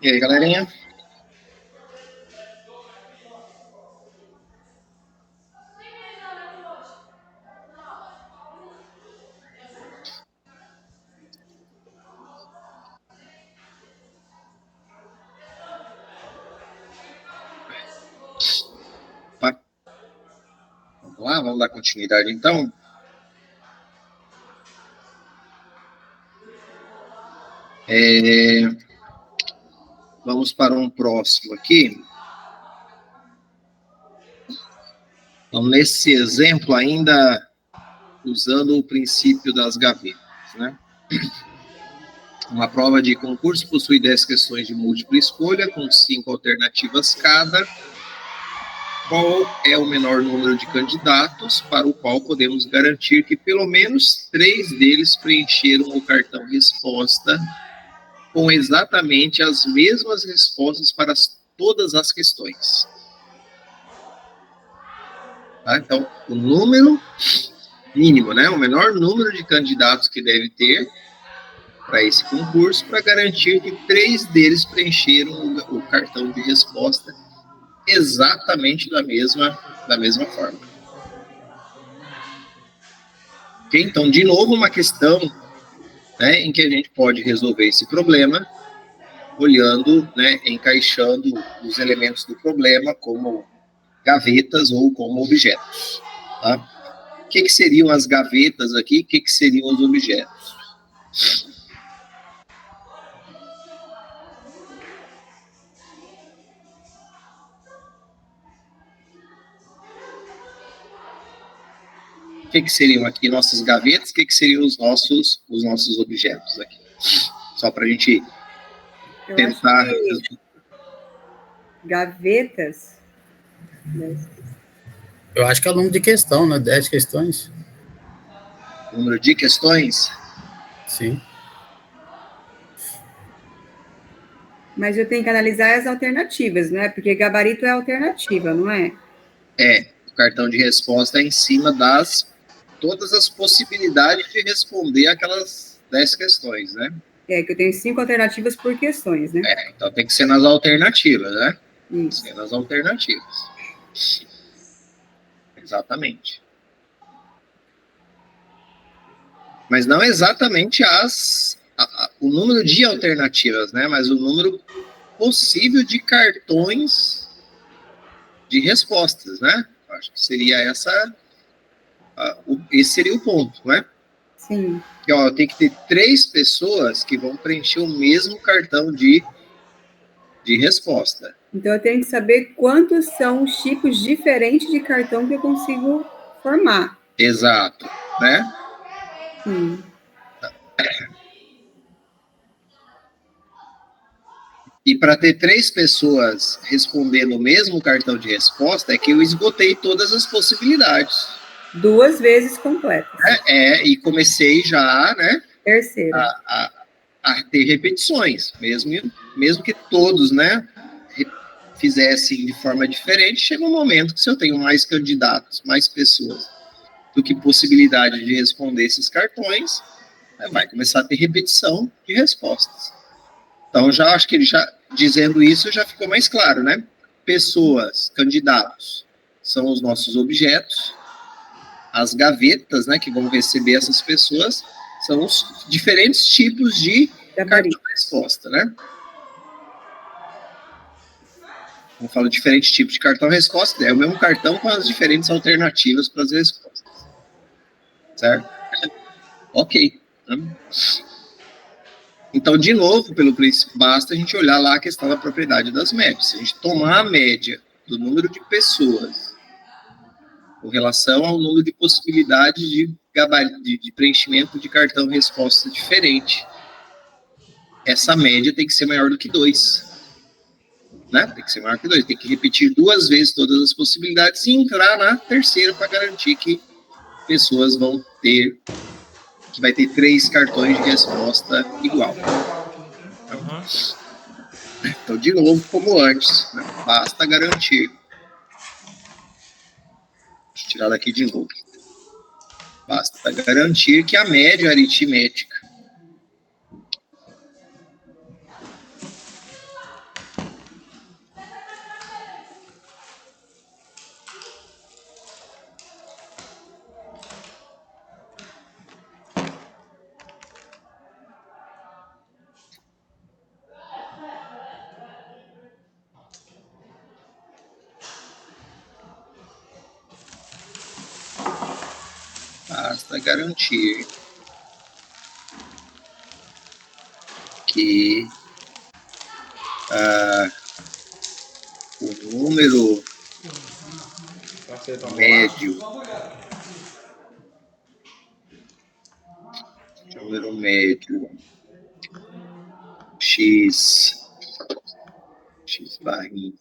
E aí, galerinha? Vamos lá, vamos dar continuidade então. Vamos para um próximo aqui. Então, nesse exemplo, ainda usando o princípio das gavetas, né? Uma prova de concurso possui 10 questões de múltipla escolha, com 5 alternativas cada. Qual é o menor número de candidatos para o qual podemos garantir que pelo menos 3 deles preencheram o cartão resposta com exatamente as mesmas respostas para todas as questões? Tá? Então, o número mínimo, né? O menor número de candidatos que deve ter para esse concurso, para garantir que 3 deles preencheram o cartão de resposta exatamente da mesma forma. Ok? Então, de novo, uma questão, né, em que a gente pode resolver esse problema olhando, né, encaixando os elementos do problema como gavetas ou como objetos. Tá? O que seriam as gavetas aqui? O que seriam os objetos? O que seriam aqui nossas gavetas? O que seriam os nossos objetos aqui? Só para a gente tentar... Gavetas? Eu acho que é o número de questão, né? 10 questões. Número de questões? Sim. Mas eu tenho que analisar as alternativas, não é? Porque gabarito é alternativa, não é? É, o cartão de resposta é em cima das todas as possibilidades de responder aquelas 10 questões, né? É, que eu tenho 5 alternativas por questões, né? É, então tem que ser nas alternativas, né? Isso. Tem que ser nas alternativas. Exatamente. Mas não exatamente o número de alternativas, né? Mas o número possível de cartões de respostas, né? Acho que seria esse seria o ponto, né? Sim. Que, ó, tem que ter 3 pessoas que vão preencher o mesmo cartão de resposta. Então, eu tenho que saber quantos são os tipos diferentes de cartão que eu consigo formar. Exato, né? Sim. E para ter 3 pessoas respondendo o mesmo cartão de resposta, é que eu esgotei todas as possibilidades. 2 vezes completas. E comecei já, né? Terceira. A ter repetições, mesmo que todos, né, fizessem de forma diferente, chega um momento que se eu tenho mais candidatos, mais pessoas do que possibilidade de responder esses cartões, vai começar a ter repetição de respostas. Então, já acho que ele já, dizendo isso, já ficou mais claro, né? Pessoas, candidatos, são os nossos objetos. As gavetas, né, que vão receber essas pessoas, são os diferentes tipos de cartão-resposta, né? Vamos falar de diferentes tipos de cartão-resposta, é o mesmo cartão com as diferentes alternativas para as respostas. Certo? Ok. Então, de novo, pelo princípio, basta a gente olhar lá a questão da propriedade das médias. Se a gente tomar a média do número de pessoas com relação ao número de possibilidades de preenchimento de cartão-resposta diferente, essa média tem que ser maior do que 2. Né? Tem que ser maior que 2. Tem que repetir 2 vezes todas as possibilidades e entrar na terceira para garantir que pessoas vão ter, que vai ter 3 cartões de resposta igual. Então, de novo, como antes, né? Basta garantir. Deixa eu tirar daqui de novo. Basta garantir que a média aritmética basta garantir que o número médio x barrinha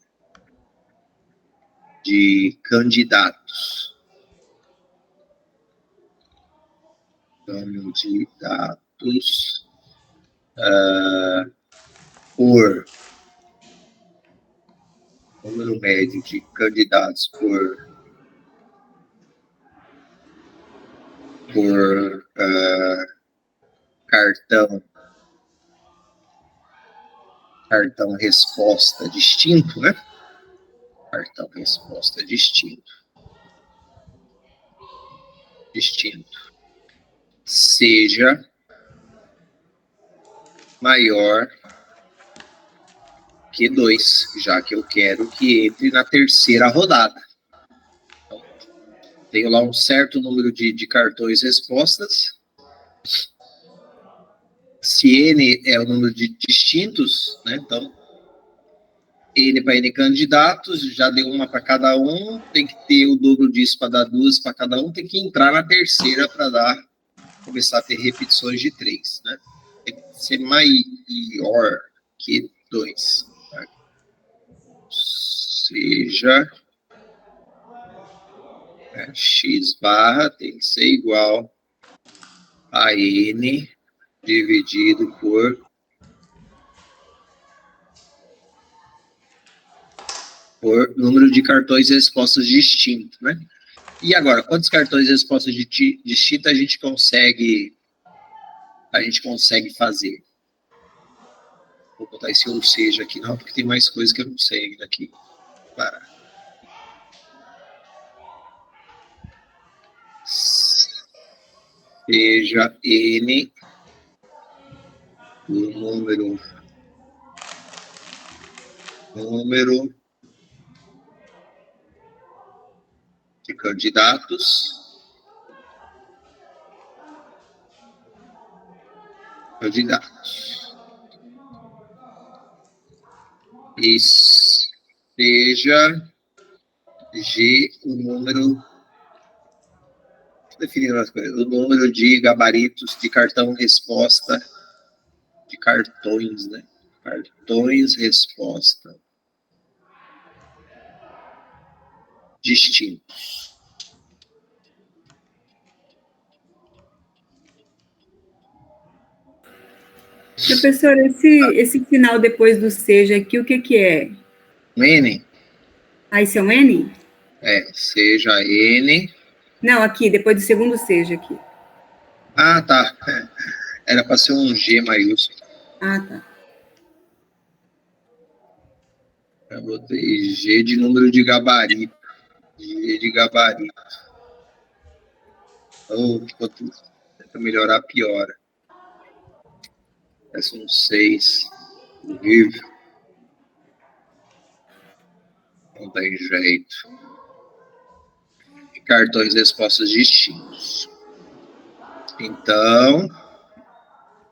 de candidatos por número médio de candidatos por cartão resposta distinto, né? Cartão resposta distinto, seja maior que 2, já que eu quero que entre na terceira rodada. Então, tenho lá um certo número de cartões respostas. Se N é o número de distintos, né? Então, N para N candidatos, já deu uma para cada um, tem que ter o dobro disso para dar 2 para cada um, tem que entrar na terceira para começar a ter repetições de 3, né? Tem que ser maior que 2. Tá? Seja x barra tem que ser igual a N dividido por número de cartões e respostas distintos, né? E agora, quantos cartões e respostas distintos a gente consegue fazer? Vou botar esse ou seja aqui, não, porque tem mais coisas que eu não sei daqui. Parar. Seja N o número de candidatos e seja G o número, definindo as coisas, o número de gabaritos de cartão resposta, de cartões, né? Cartões resposta distintos. Professor, esse final depois do seja aqui, o que é? Um N? Ah, isso é um N? Seja N. Não, aqui, depois do segundo seja aqui. Ah, tá. Era para ser um G maiúsculo. Ah, tá. Eu botei G de número de gabarito. G de gabarito. Tenta melhorar, piora. Parece um 6. Horrível. Não tem jeito. E cartões respostas distintos. Então,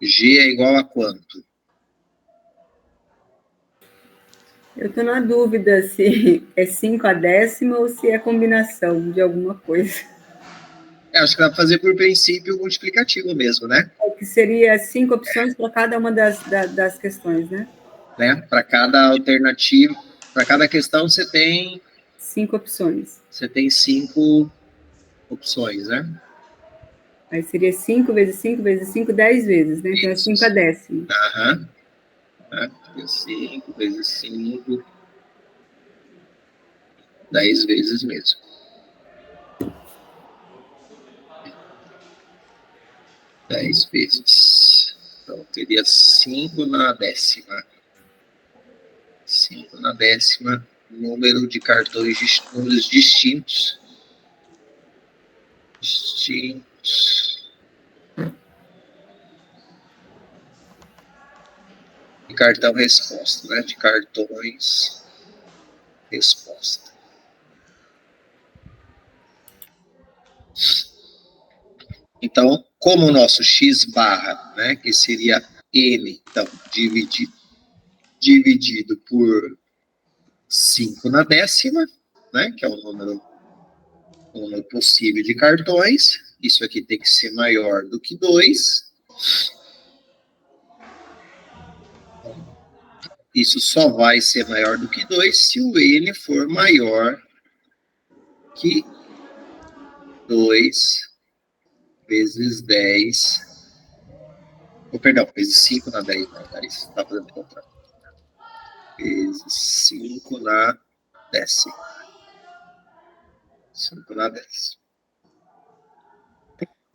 G é igual a quanto? Eu estou na dúvida se é 5 a décima ou se é combinação de alguma coisa. Acho que dá para fazer por princípio multiplicativo mesmo, né? Que seria 5 opções para cada uma das questões, né? Para cada alternativa, para cada questão você tem 5 opções. Você tem 5 opções, né? Aí seria 5 vezes 5 vezes 5, 10 vezes, né? Então é 5 a décima. Aham. 5 vezes 5, 10 vezes mesmo. 10 vezes. Então, teria 5 na décima. 5 na décima, número de cartões, números distintos. De cartão resposta, né? De cartões resposta. Então, como o nosso x barra, né, que seria n, então, dividido por 5 na décima, né, que é o número possível de cartões, isso aqui tem que ser maior do que 2. Isso só vai ser maior do que 2 se o n for maior que 2 vezes 10. Perdão, vezes 5 na 10. Não, 10 está fazendo o contrário. Vezes 5 na décima. 5 na décima.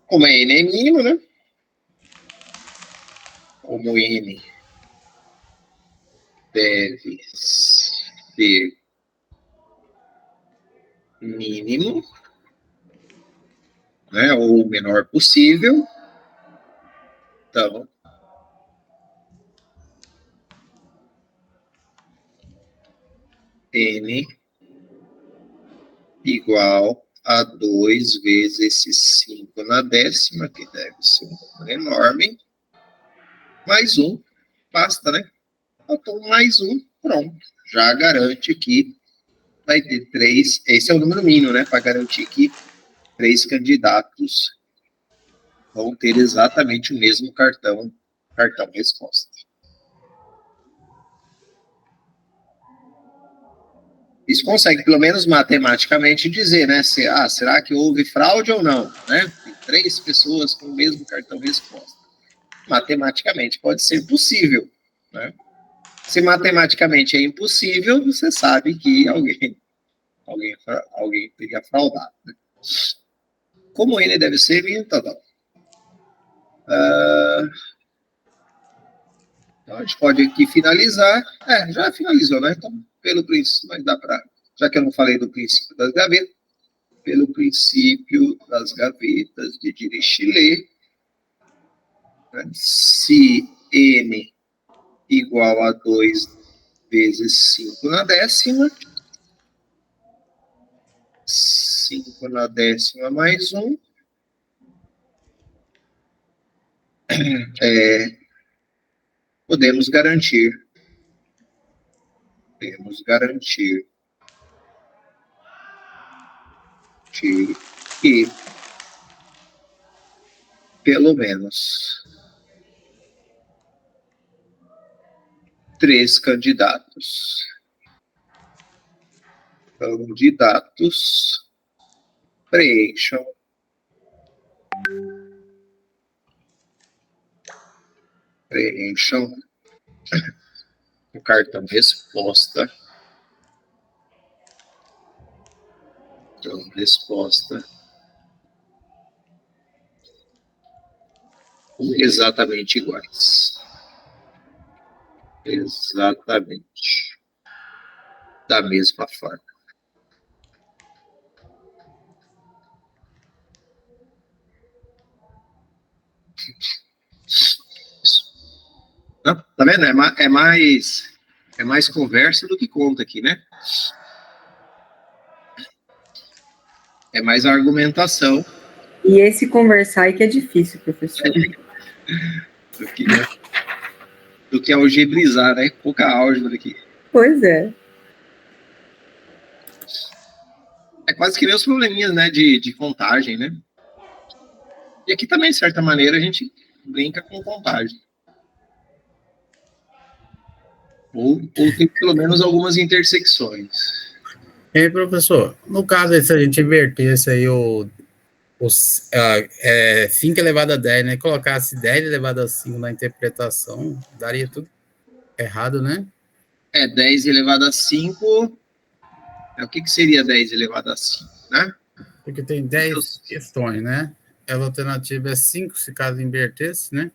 Como n é mínimo, né? Como n deve ser mínimo, né, ou o menor possível. Então, n igual a 2 vezes esse 5 na décima, que deve ser um número enorme, mais 1, basta, né? Então, mais 1, pronto. Já garante que vai ter 3, esse é o número mínimo, né? Para garantir que 3 candidatos vão ter exatamente o mesmo cartão resposta. Isso consegue, pelo menos matematicamente, dizer, né? Será que houve fraude ou não? Né? Tem 3 pessoas com o mesmo cartão resposta. Matematicamente pode ser possível. Né? Se matematicamente é impossível, você sabe que alguém teria fraudado. Né? Como ele deve ser, então, então a gente pode aqui finalizar. Já finalizou, né? Então, pelo princípio, mas dá para. Já que eu não falei do princípio das gavetas, pelo princípio das gavetas de Dirichlet, né? Se n igual a 2 vezes 5 na décima, 5 na décima mais 1, podemos garantir que pelo menos 3 candidatos preencham o cartão resposta. Então, resposta exatamente iguais. Exatamente. Da mesma forma. Não, tá vendo? É mais conversa do que conta aqui, né? É mais argumentação. E esse conversar aí que é difícil, professor. Do que algebrizar, né? Pouca álgebra aqui. Pois é. É quase que nem os probleminhas, né? De contagem, né? E aqui também, de certa maneira, a gente brinca com contagem. Ou tem pelo menos algumas intersecções. E aí, professor, no caso, se a gente invertesse aí 5 elevado a 10, né? Colocasse 10 elevado a 5 na interpretação, daria tudo errado, né? 10 elevado a 5. O que seria 10 elevado a 5, né? Porque tem 10 questões, né? A alternativa é 5, se caso invertesse, né?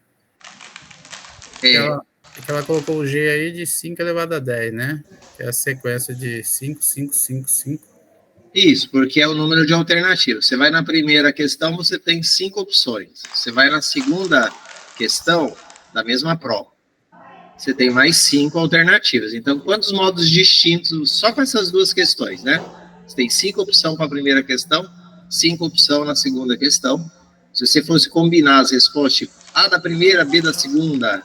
Ela colocou o G aí de 5 elevado a 10, né? Que é a sequência de 5, 5, 5, 5. Isso, porque é o número de alternativas. Você vai na primeira questão, você tem 5 opções. Você vai na segunda questão, da mesma prova, você tem mais 5 alternativas. Então, quantos modos distintos, só com essas duas questões, né? Você tem 5 opções para a primeira questão, 5 opções na segunda questão. Se você fosse combinar as respostas, tipo, A da primeira, B da segunda,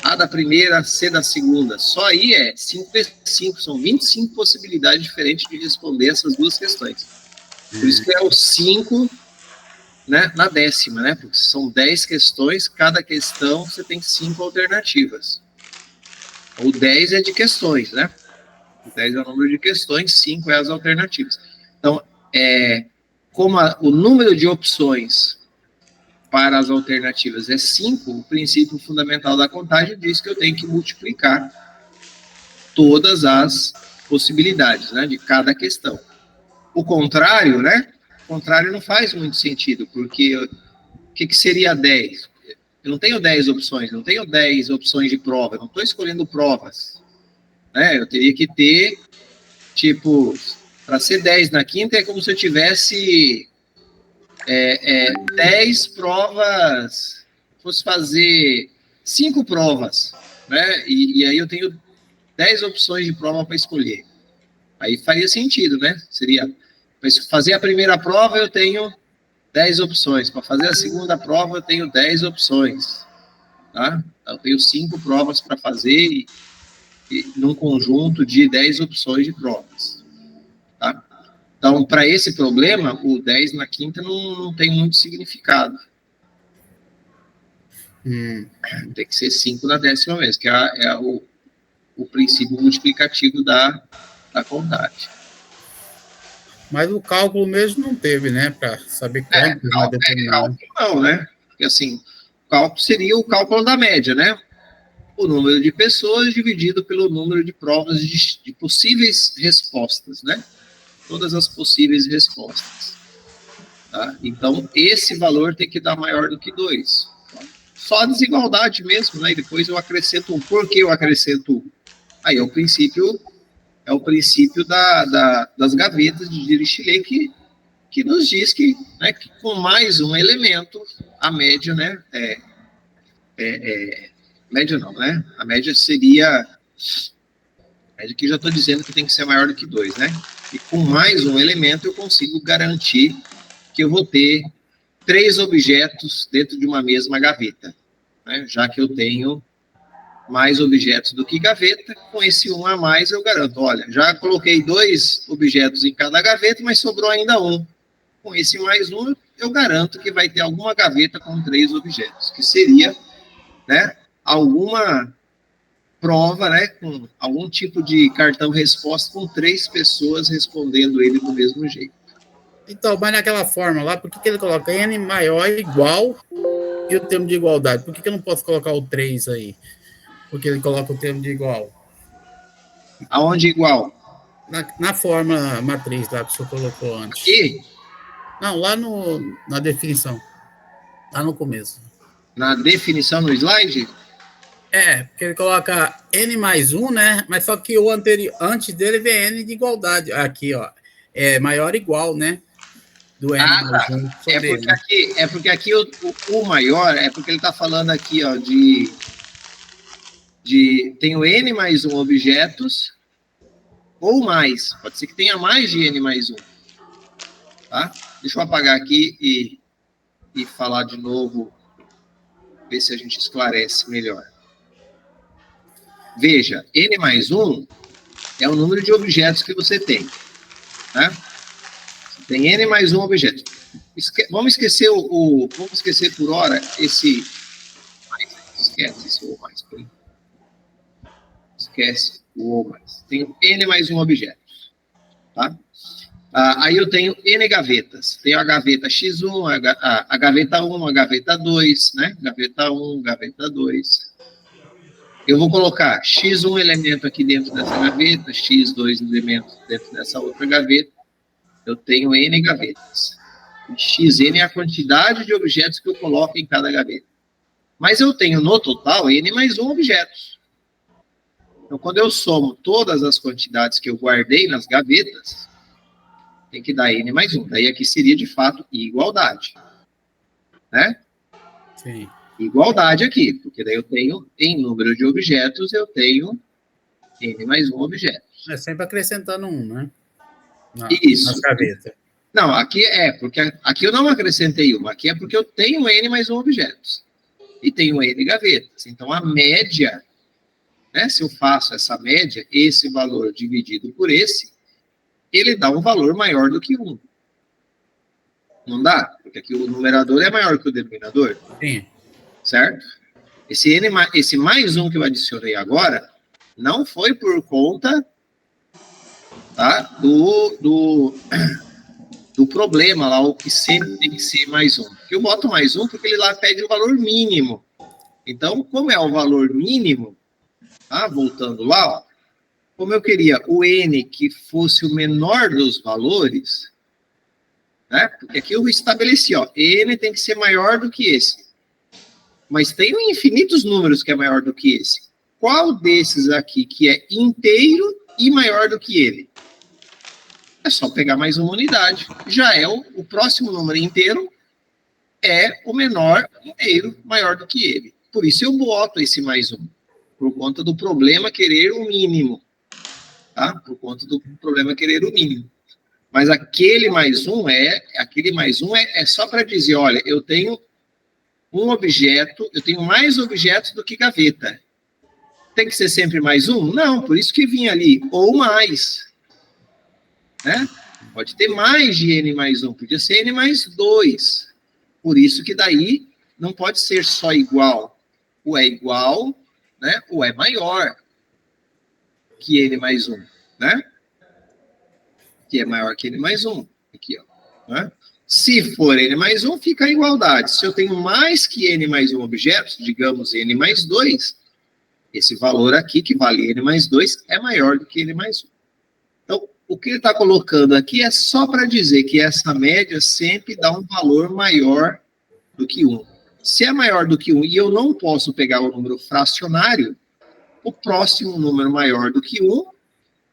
A da primeira, C da segunda, só aí é 5 vezes 5, são 25 possibilidades diferentes de responder essas duas questões. Por isso que é o 5, né, na décima, né? Porque são 10 questões, cada questão você tem 5 alternativas. O 10 é de questões, né? O 10 é o número de questões, 5 é as alternativas. Então, como o número de opções para as alternativas é 5, o princípio fundamental da contagem diz que eu tenho que multiplicar todas as possibilidades, né, de cada questão. O contrário, né? O contrário não faz muito sentido, porque o que seria 10? Eu não tenho 10 opções, não tenho 10 opções de prova, eu não estou escolhendo provas, né? Eu teria que ter, tipo, para ser 10 na quinta é como se eu tivesse 10 provas, fosse fazer 5 provas, né? E aí eu tenho 10 opções de prova para escolher. Aí faria sentido, né? Seria, para fazer a primeira prova eu tenho 10 opções, para fazer a segunda prova eu tenho 10 opções, tá? Eu tenho 5 provas para fazer e num conjunto de 10 opções de provas, tá? Então, para esse problema, o 10 na quinta não tem muito significado. Tem que ser 5 na décima vez, que é o princípio multiplicativo da contagem. Mas o cálculo mesmo não teve, né? Para saber quanto vai determinar. Não, né? Porque assim, o cálculo seria o cálculo da média, né? O número de pessoas dividido pelo número de provas de possíveis respostas, né? Todas as possíveis respostas. Tá? Então, esse valor tem que dar maior do que 2. Só a desigualdade mesmo, né? E depois eu acrescento 1. Por que eu acrescento 1? Aí é o princípio das gavetas de Dirichlet que nos diz que, né, que com mais um elemento, a média, né? Média não, né? A média seria... A média que já estou dizendo que tem que ser maior do que 2, né? E com mais um elemento eu consigo garantir que eu vou ter 3 objetos dentro de uma mesma gaveta, né? Já que eu tenho mais objetos do que gaveta, com esse 1 a mais eu garanto, olha, já coloquei 2 objetos em cada gaveta, mas sobrou ainda 1. Com esse mais 1, eu garanto que vai ter alguma gaveta com 3 objetos, que seria, né, alguma prova, né, com algum tipo de cartão-resposta com 3 pessoas respondendo ele do mesmo jeito. Então, mas naquela forma lá, por que ele coloca N maior igual e o termo de igualdade? Por que eu não posso colocar o 3 aí? Porque ele coloca o termo de igual. Aonde igual? Na forma matriz lá que o senhor colocou antes. Aqui? Não, lá na definição. Lá no começo. Na definição no slide? Porque ele coloca N mais 1, né? Mas só que o anterior, antes dele vem N de igualdade. Aqui, ó. É maior ou igual, né? Do N mais 1 sobre N. É porque aqui o maior, é porque ele está falando aqui, ó, tem o N mais 1 objetos, ou mais. Pode ser que tenha mais de N mais 1. Tá? Deixa eu apagar aqui e falar de novo, ver se a gente esclarece melhor. Veja, N mais 1 é o número de objetos que você tem. Né? Você tem N mais 1 objeto. Vamos esquecer vamos esquecer por hora esse... Esquece esse ou mais. Esquece o ou mais. Tenho N mais 1 objetos. Tá? Aí eu tenho N gavetas. Tenho a gaveta X1, a gaveta 1, a gaveta 2, né? Gaveta 1, gaveta 2. Eu vou colocar X1 elemento aqui dentro dessa gaveta, X2 elementos dentro dessa outra gaveta. Eu tenho N gavetas. Xn é a quantidade de objetos que eu coloco em cada gaveta. Mas eu tenho no total N mais 1 objetos. Então, quando eu somo todas as quantidades que eu guardei nas gavetas, tem que dar N mais 1. Daí aqui seria, de fato, igualdade. Né? Sim. Igualdade aqui, porque daí eu tenho, em número de objetos, eu tenho N mais 1 objetos. É sempre acrescentando 1, né? Isso. Nas gavetas. Não, aqui porque aqui eu não acrescentei uma, aqui é porque eu tenho N mais 1 objetos. E tenho N gavetas. Então, a média, né, se eu faço essa média, esse valor dividido por esse, ele dá um valor maior do que 1. Não dá? Porque aqui o numerador é maior que o denominador. Sim. Certo? Esse mais 1 que eu adicionei agora, não foi por conta, tá, do problema lá, o que sempre tem que ser mais 1. Eu boto mais 1 porque ele lá pede o valor mínimo. Então, como é o valor mínimo, tá, voltando lá, ó, como eu queria o N que fosse o menor dos valores, né, porque aqui eu estabeleci, ó, N tem que ser maior do que esse. Mas tem infinitos números que é maior do que esse. Qual desses aqui que é inteiro e maior do que ele? É só pegar mais uma unidade. Já é o próximo número inteiro é o menor inteiro maior do que ele. Por isso eu boto esse mais 1. Por conta do problema querer o mínimo. Tá? Por conta do problema querer o mínimo. Mas aquele mais 1 é só para dizer, olha, eu tenho um objeto, eu tenho mais objetos do que gaveta. Tem que ser sempre mais 1? Não, por isso que vinha ali, ou mais. Né? Pode ter mais de N mais 1, podia ser N mais 2. Por isso que daí não pode ser só igual. O é igual, né? O é maior que N mais 1, né? Que é maior que N mais 1. Aqui, ó. Né? Se for N mais 1, fica a igualdade. Se eu tenho mais que N mais 1 objetos, digamos N mais 2, esse valor aqui, que vale N mais 2, é maior do que N mais 1. Então, o que ele está colocando aqui é só para dizer que essa média sempre dá um valor maior do que 1. Se é maior do que 1 e eu não posso pegar o número fracionário, o próximo número maior do que 1,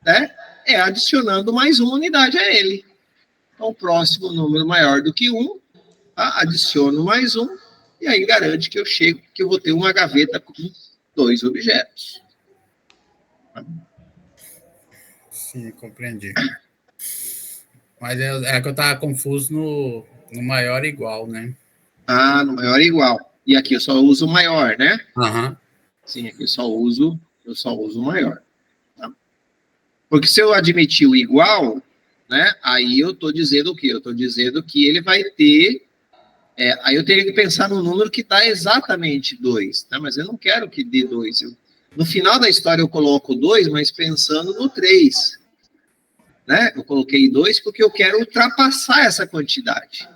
né, é adicionando mais uma unidade a ele. Então, o próximo número maior do que 1, tá? Adiciono mais 1, e aí garante que eu vou ter uma gaveta com 2 objetos. Sim, compreendi. Mas é que eu estava confuso no maior igual, né? No maior igual. E aqui eu só uso o maior, né? Uhum. Sim, aqui eu só uso o maior. Tá? Porque se eu admitir o igual, né, aí eu estou dizendo o quê? Eu estou dizendo que ele vai ter... aí eu teria que pensar no número que dá exatamente 2, tá? Mas eu não quero que dê 2. No final da história eu coloco 2, mas pensando no 3. Né? Eu coloquei 2 porque eu quero ultrapassar essa quantidade.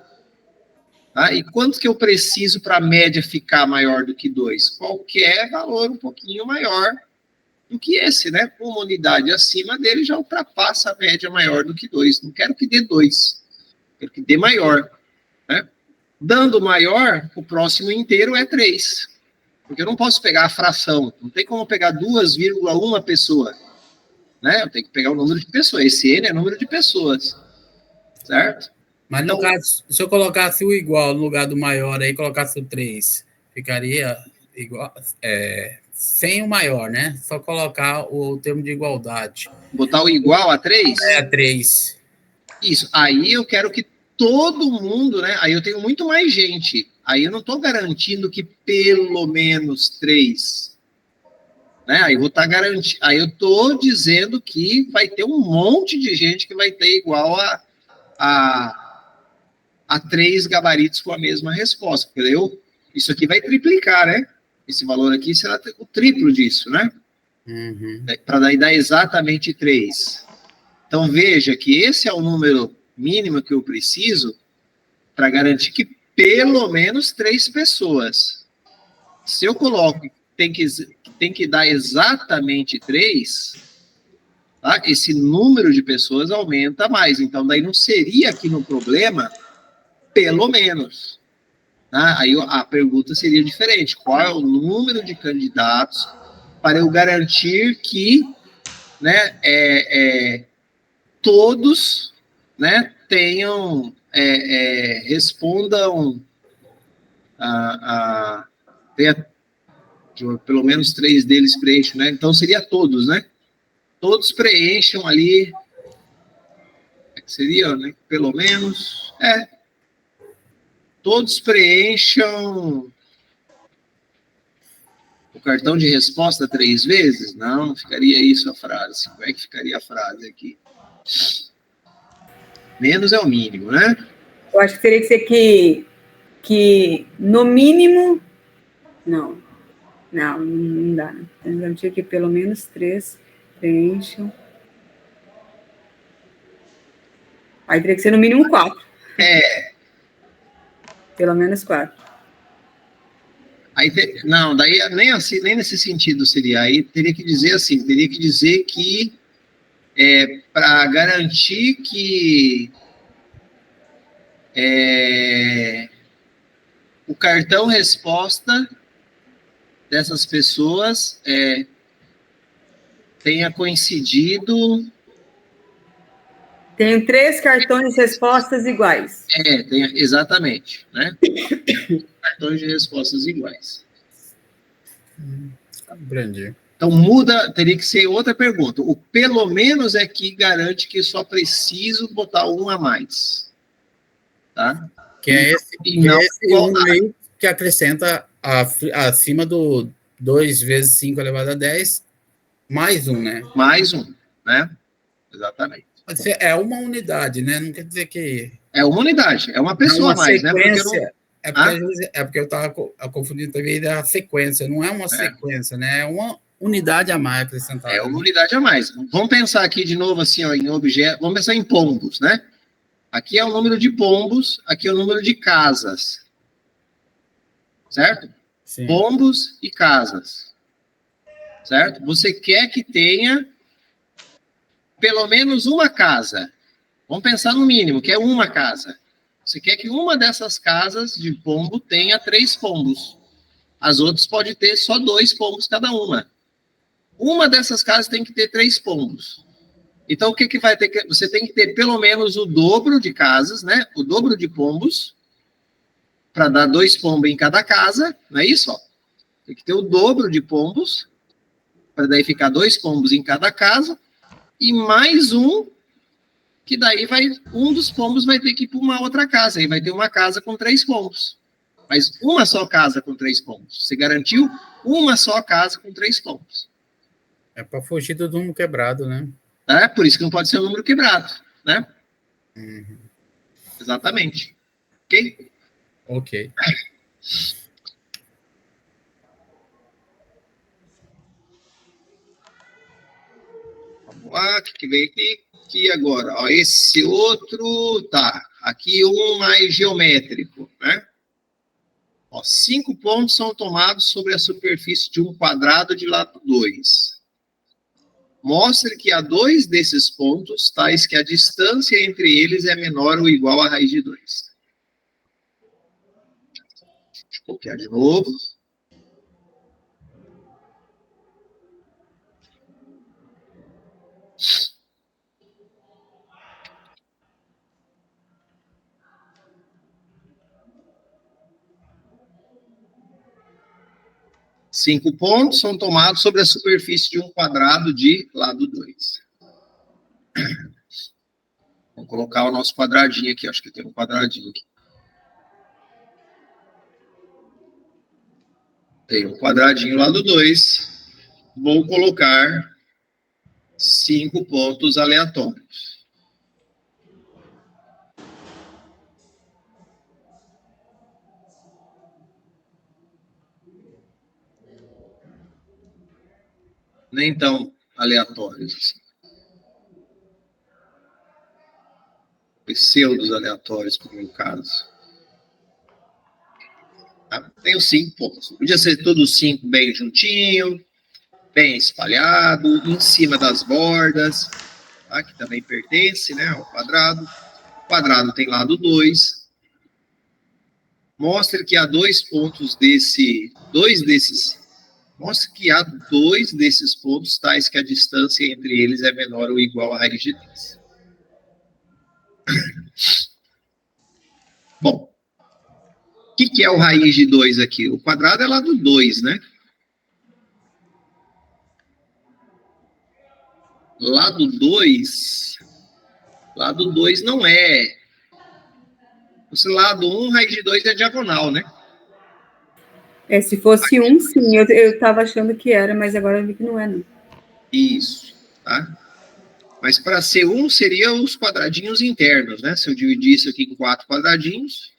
Tá? E quanto que eu preciso para a média ficar maior do que 2? Qualquer valor um pouquinho maior do que esse, né? Uma unidade acima dele já ultrapassa a média maior do que 2. Não quero que dê 2. Quero que dê maior. Né? Dando maior, o próximo inteiro é 3. Porque eu não posso pegar a fração. Não tem como pegar 2,1 pessoa. Né? Eu tenho que pegar o número de pessoas. Esse N é número de pessoas. Certo? Mas no caso, se eu colocasse o igual no lugar do maior, aí colocasse o 3, ficaria igual, sem o maior, né? Só colocar o termo de igualdade. Botar o igual a 3? 3. Isso. Aí eu quero que todo mundo, né? Aí eu tenho muito mais gente. Aí eu não estou garantindo que pelo menos 3. Né? Aí eu vou estar garantindo. Aí eu estou dizendo que vai ter um monte de gente que vai ter igual a 3 gabaritos com a mesma resposta. Entendeu? Isso aqui vai triplicar, né? Esse valor aqui será o triplo disso, né? Uhum. Para daí dar exatamente 3. Então, veja que esse é o número mínimo que eu preciso para garantir que pelo menos 3 pessoas. Se eu coloco tem que dar exatamente 3, tá? Esse número de pessoas aumenta mais. Então, daí não seria aqui no problema pelo menos. Tá? Aí a pergunta seria diferente. Qual é o número de candidatos para eu garantir que, né, todos, né, tenham, respondam pelo menos 3 deles preencham, né? Então seria todos, né? Todos preencham ali, seria, né, pelo menos, todos preencham o cartão de resposta 3 vezes? Não ficaria isso a frase. Como é que ficaria a frase aqui? Menos é o mínimo, né? Eu acho que teria que ser que no mínimo... Não dá. Então, tinha que pelo menos 3 preencham. Aí teria que ser no mínimo 4. Pelo menos 4. Aí não, daí nem nesse sentido seria. Aí teria que dizer assim, que para garantir que o cartão resposta dessas pessoas tenha coincidido. Tenho 3 cartões de respostas iguais. Exatamente, né? Cartões de respostas iguais. Aprendi. Então, teria que ser outra pergunta. O pelo menos é que garante que só preciso botar um a mais. Tá? Que é esse um aí que acrescenta acima do 2 vezes 5 elevado a 10, mais um, né? Mais um, né? Exatamente. É uma unidade, né? Não quer dizer que... É uma unidade, é uma pessoa a mais, né? Porque eu estava confundindo também a sequência. Não é uma sequência, né? É uma unidade a mais acrescentada. É uma unidade a mais. Vamos pensar aqui de novo assim, ó, em objeto. Vamos pensar em pombos, né? Aqui é o número de pombos, aqui é o número de casas. Certo? Sim. Pombos e casas. Certo? Você quer que tenha pelo menos uma casa. Vamos pensar no mínimo, que é uma casa. Você quer que uma dessas casas de pombo tenha 3 pombos. As outras podem ter só 2 pombos cada uma. Uma dessas casas tem que ter 3 pombos. Então, o que vai ter? Você tem que ter pelo menos o dobro de casas, né? O dobro de pombos, para dar 2 pombos em cada casa, não é isso? Ó? Tem que ter o dobro de pombos, para daí ficar 2 pombos em cada casa, e mais um, que daí um dos pombos vai ter que ir para uma outra casa, aí vai ter uma casa com 3 pombos. Mas uma só casa com 3 pombos. Você garantiu uma só casa com 3 pombos. É para fugir do número quebrado, né? Por isso que não pode ser um número quebrado, né? Uhum. Exatamente. Ok? Ok. Vamos lá, o que veio aqui agora? Ó, esse outro, tá. Aqui um mais geométrico, né? Ó, 5 pontos são tomados sobre a superfície de um quadrado de lado 2. Mostre que há 2 desses pontos, tais que a distância entre eles é menor ou igual à raiz de 2. Deixa eu copiar de novo. Cinco pontos são tomados sobre a superfície de um quadrado de lado 2. Vamos colocar o nosso quadradinho aqui. Acho que tem um quadradinho aqui. Tem um quadradinho lado 2. Vou colocar 5 pontos aleatórios. Nem tão aleatórios assim. Pseudos aleatórios, como no caso. Tá? Tenho 5 pontos. Podia ser todos 5 bem juntinho, bem espalhado, em cima das bordas, tá? Que também pertence, né, ao quadrado. O quadrado tem lado 2. Mostra que há 2 pontos mostra que há 2 desses pontos tais que a distância entre eles é menor ou igual à raiz de 2. Bom, o que é o raiz de 2 aqui? O quadrado é lado 2, né? Lado 2 não é. Esse lado 1, raiz de 2 é diagonal, né? Se fosse um, sim, eu estava achando que era, mas agora eu vi que não é, não. Isso, tá? Mas para ser 1, seria os quadradinhos internos, né? Se eu dividir isso aqui em 4 quadradinhos.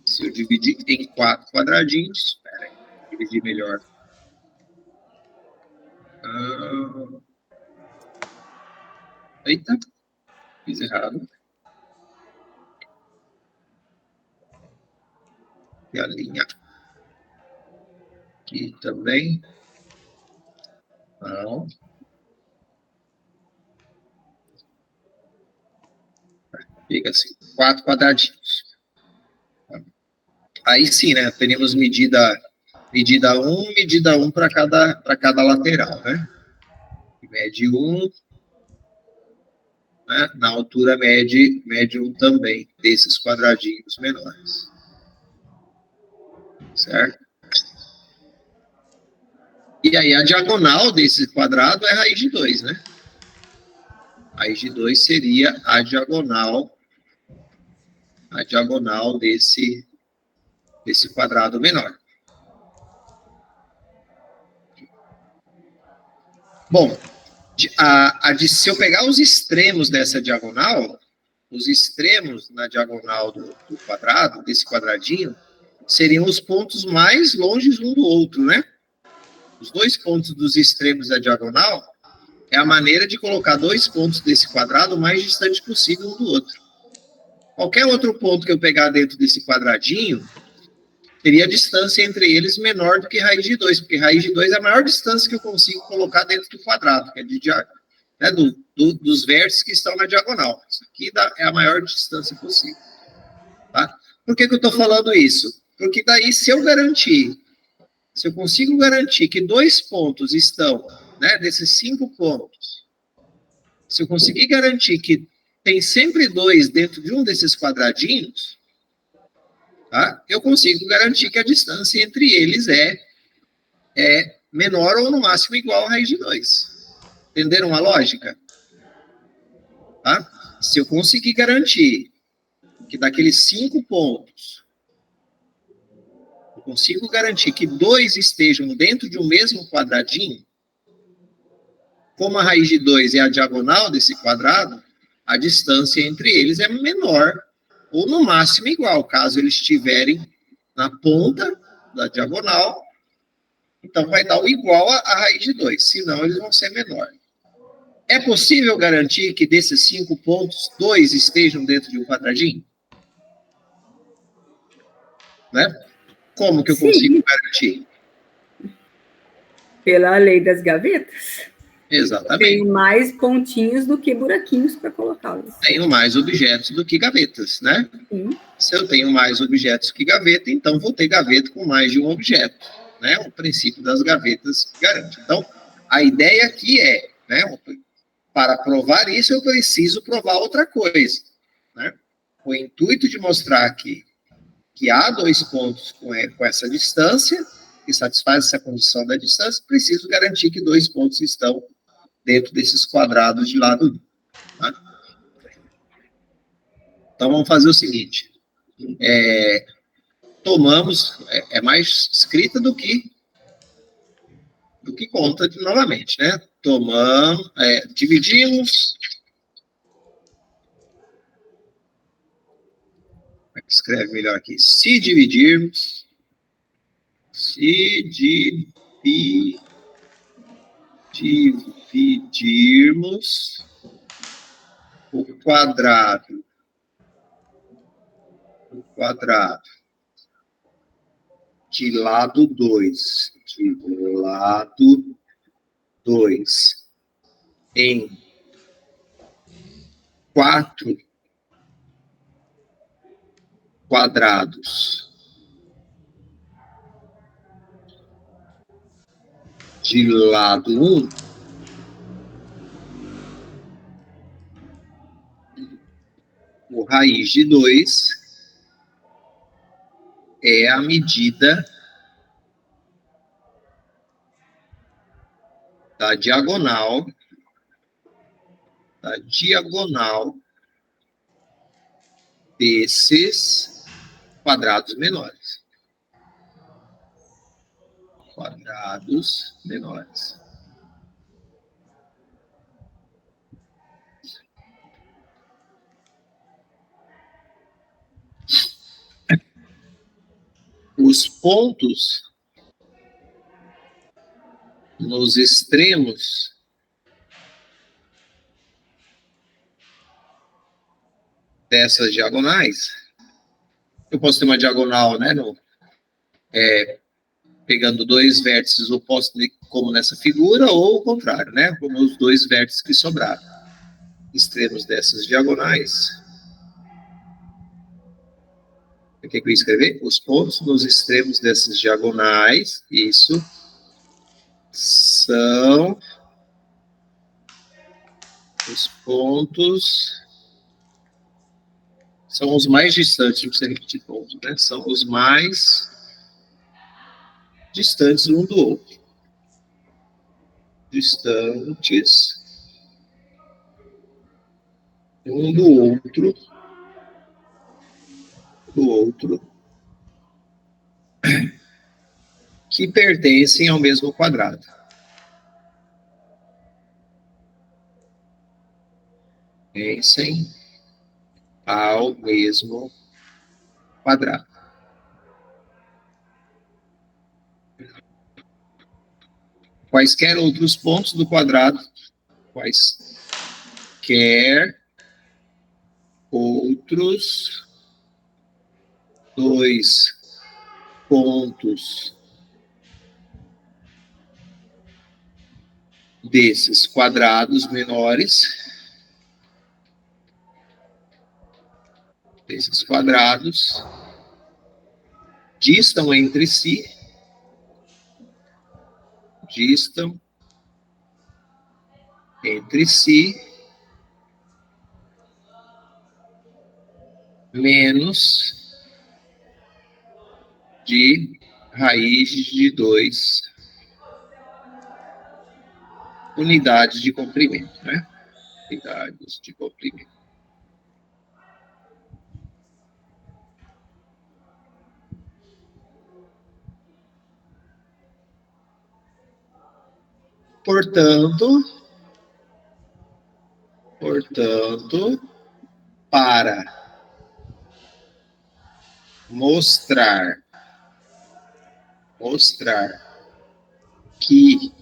Se eu dividir em 4 quadradinhos. Espera aí, dividir melhor. Eita, fiz errado. E a linha aqui também. Não. Fica assim, 4 quadradinhos. Aí sim, né? Teríamos medida 1 para cada lateral, né? Mede 1, né? Na altura mede 1 também, desses quadradinhos menores. Certo? E aí a diagonal desse quadrado é raiz de 2, né? Raiz de 2 seria a diagonal desse quadrado menor. Bom, se eu pegar os extremos dessa diagonal, os extremos na diagonal do quadrado, desse quadradinho, seriam os pontos mais longes um do outro, né? Os 2 pontos dos extremos da diagonal é a maneira de colocar 2 pontos desse quadrado o mais distante possível um do outro. Qualquer outro ponto que eu pegar dentro desse quadradinho, teria a distância entre eles menor do que raiz de 2, porque raiz de 2 é a maior distância que eu consigo colocar dentro do quadrado, que é dos vértices que estão na diagonal. Isso aqui é a maior distância possível. Tá? Por que eu estou falando isso? Porque daí, se eu consigo garantir que 2 pontos estão, né, desses 5 pontos, se eu conseguir garantir que tem sempre 2 dentro de um desses quadradinhos, tá? Eu consigo garantir que a distância entre eles é menor ou no máximo igual a raiz de 2. Entenderam a lógica? Tá? Se eu conseguir garantir que daqueles 5 pontos, eu consigo garantir que 2 estejam dentro de um mesmo quadradinho, como a raiz de 2 é a diagonal desse quadrado, a distância entre eles é menor ou no máximo igual, caso eles estiverem na ponta da diagonal, então vai dar o igual a raiz de 2, senão eles vão ser menor. É possível garantir que desses 5 pontos, 2 estejam dentro de um quadradinho? Né? Como que eu consigo garantir? Pela lei das gavetas. Exatamente. Tenho mais pontinhos do que buraquinhos para colocá-los. Tenho mais objetos do que gavetas, né? Sim. Se eu tenho mais objetos que gaveta, então vou ter gaveta com mais de um objeto, né? O princípio das gavetas garante. Então, a ideia aqui é, né? Para provar isso, eu preciso provar outra coisa, né? O intuito de mostrar aqui que há dois pontos com essa distância, que satisfaz essa condição da distância, preciso garantir que dois pontos estão dentro desses quadrados de lado 1. Tá? Então, vamos fazer o seguinte. Tomamos, é mais escrita do que conta novamente, né? Tomamos, dividimos. Como é que escreve melhor aqui? Se dividirmos o quadrado de lado 2, em 4 quadrados de lado 1, o raiz de 2 é a medida da diagonal desses quadrados menores. Os pontos nos extremos dessas diagonais, eu posso ter uma diagonal, né, pegando dois vértices opostos, como nessa figura, ou o contrário, né, como os dois vértices que sobraram. Extremos dessas diagonais. O que eu ia escrever? Os pontos nos extremos dessas diagonais, isso, são os pontos, são os mais distantes, não precisa repetir pontos, né? São os mais distantes um do outro. Distantes um do outro, que pertencem ao mesmo quadrado. Pertencem ao mesmo quadrado. Quaisquer outros pontos do quadrado, quaisquer outros dois pontos desses quadrados menores, desses quadrados, distam entre si, menos de raiz de 2 unidades de comprimento, né? Unidades de comprimento. Portanto, para mostrar que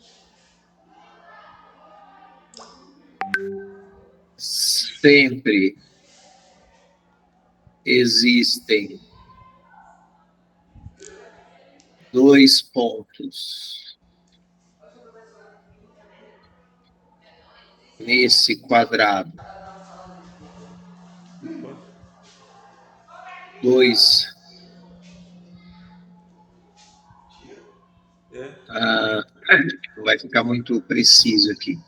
sempre existem dois pontos nesse quadrado 2 não vai ficar muito preciso aqui.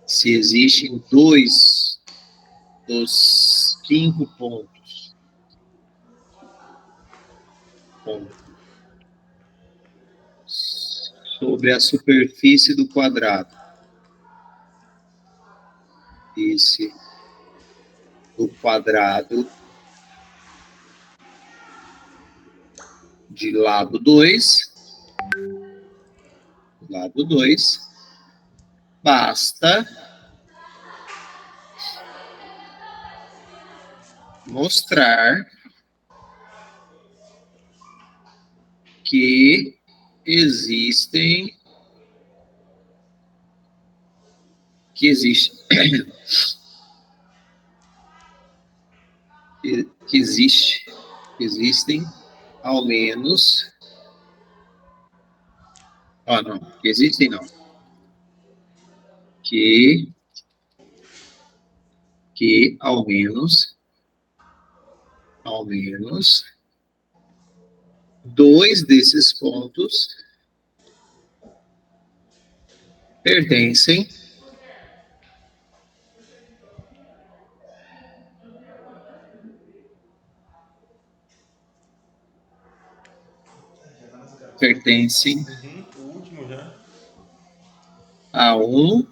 Se existem 2 dos 5 pontos sobre a superfície do quadrado, esse do quadrado de lado 2, basta mostrar que existe existem ao menos que ao menos 2 desses pontos pertencem a um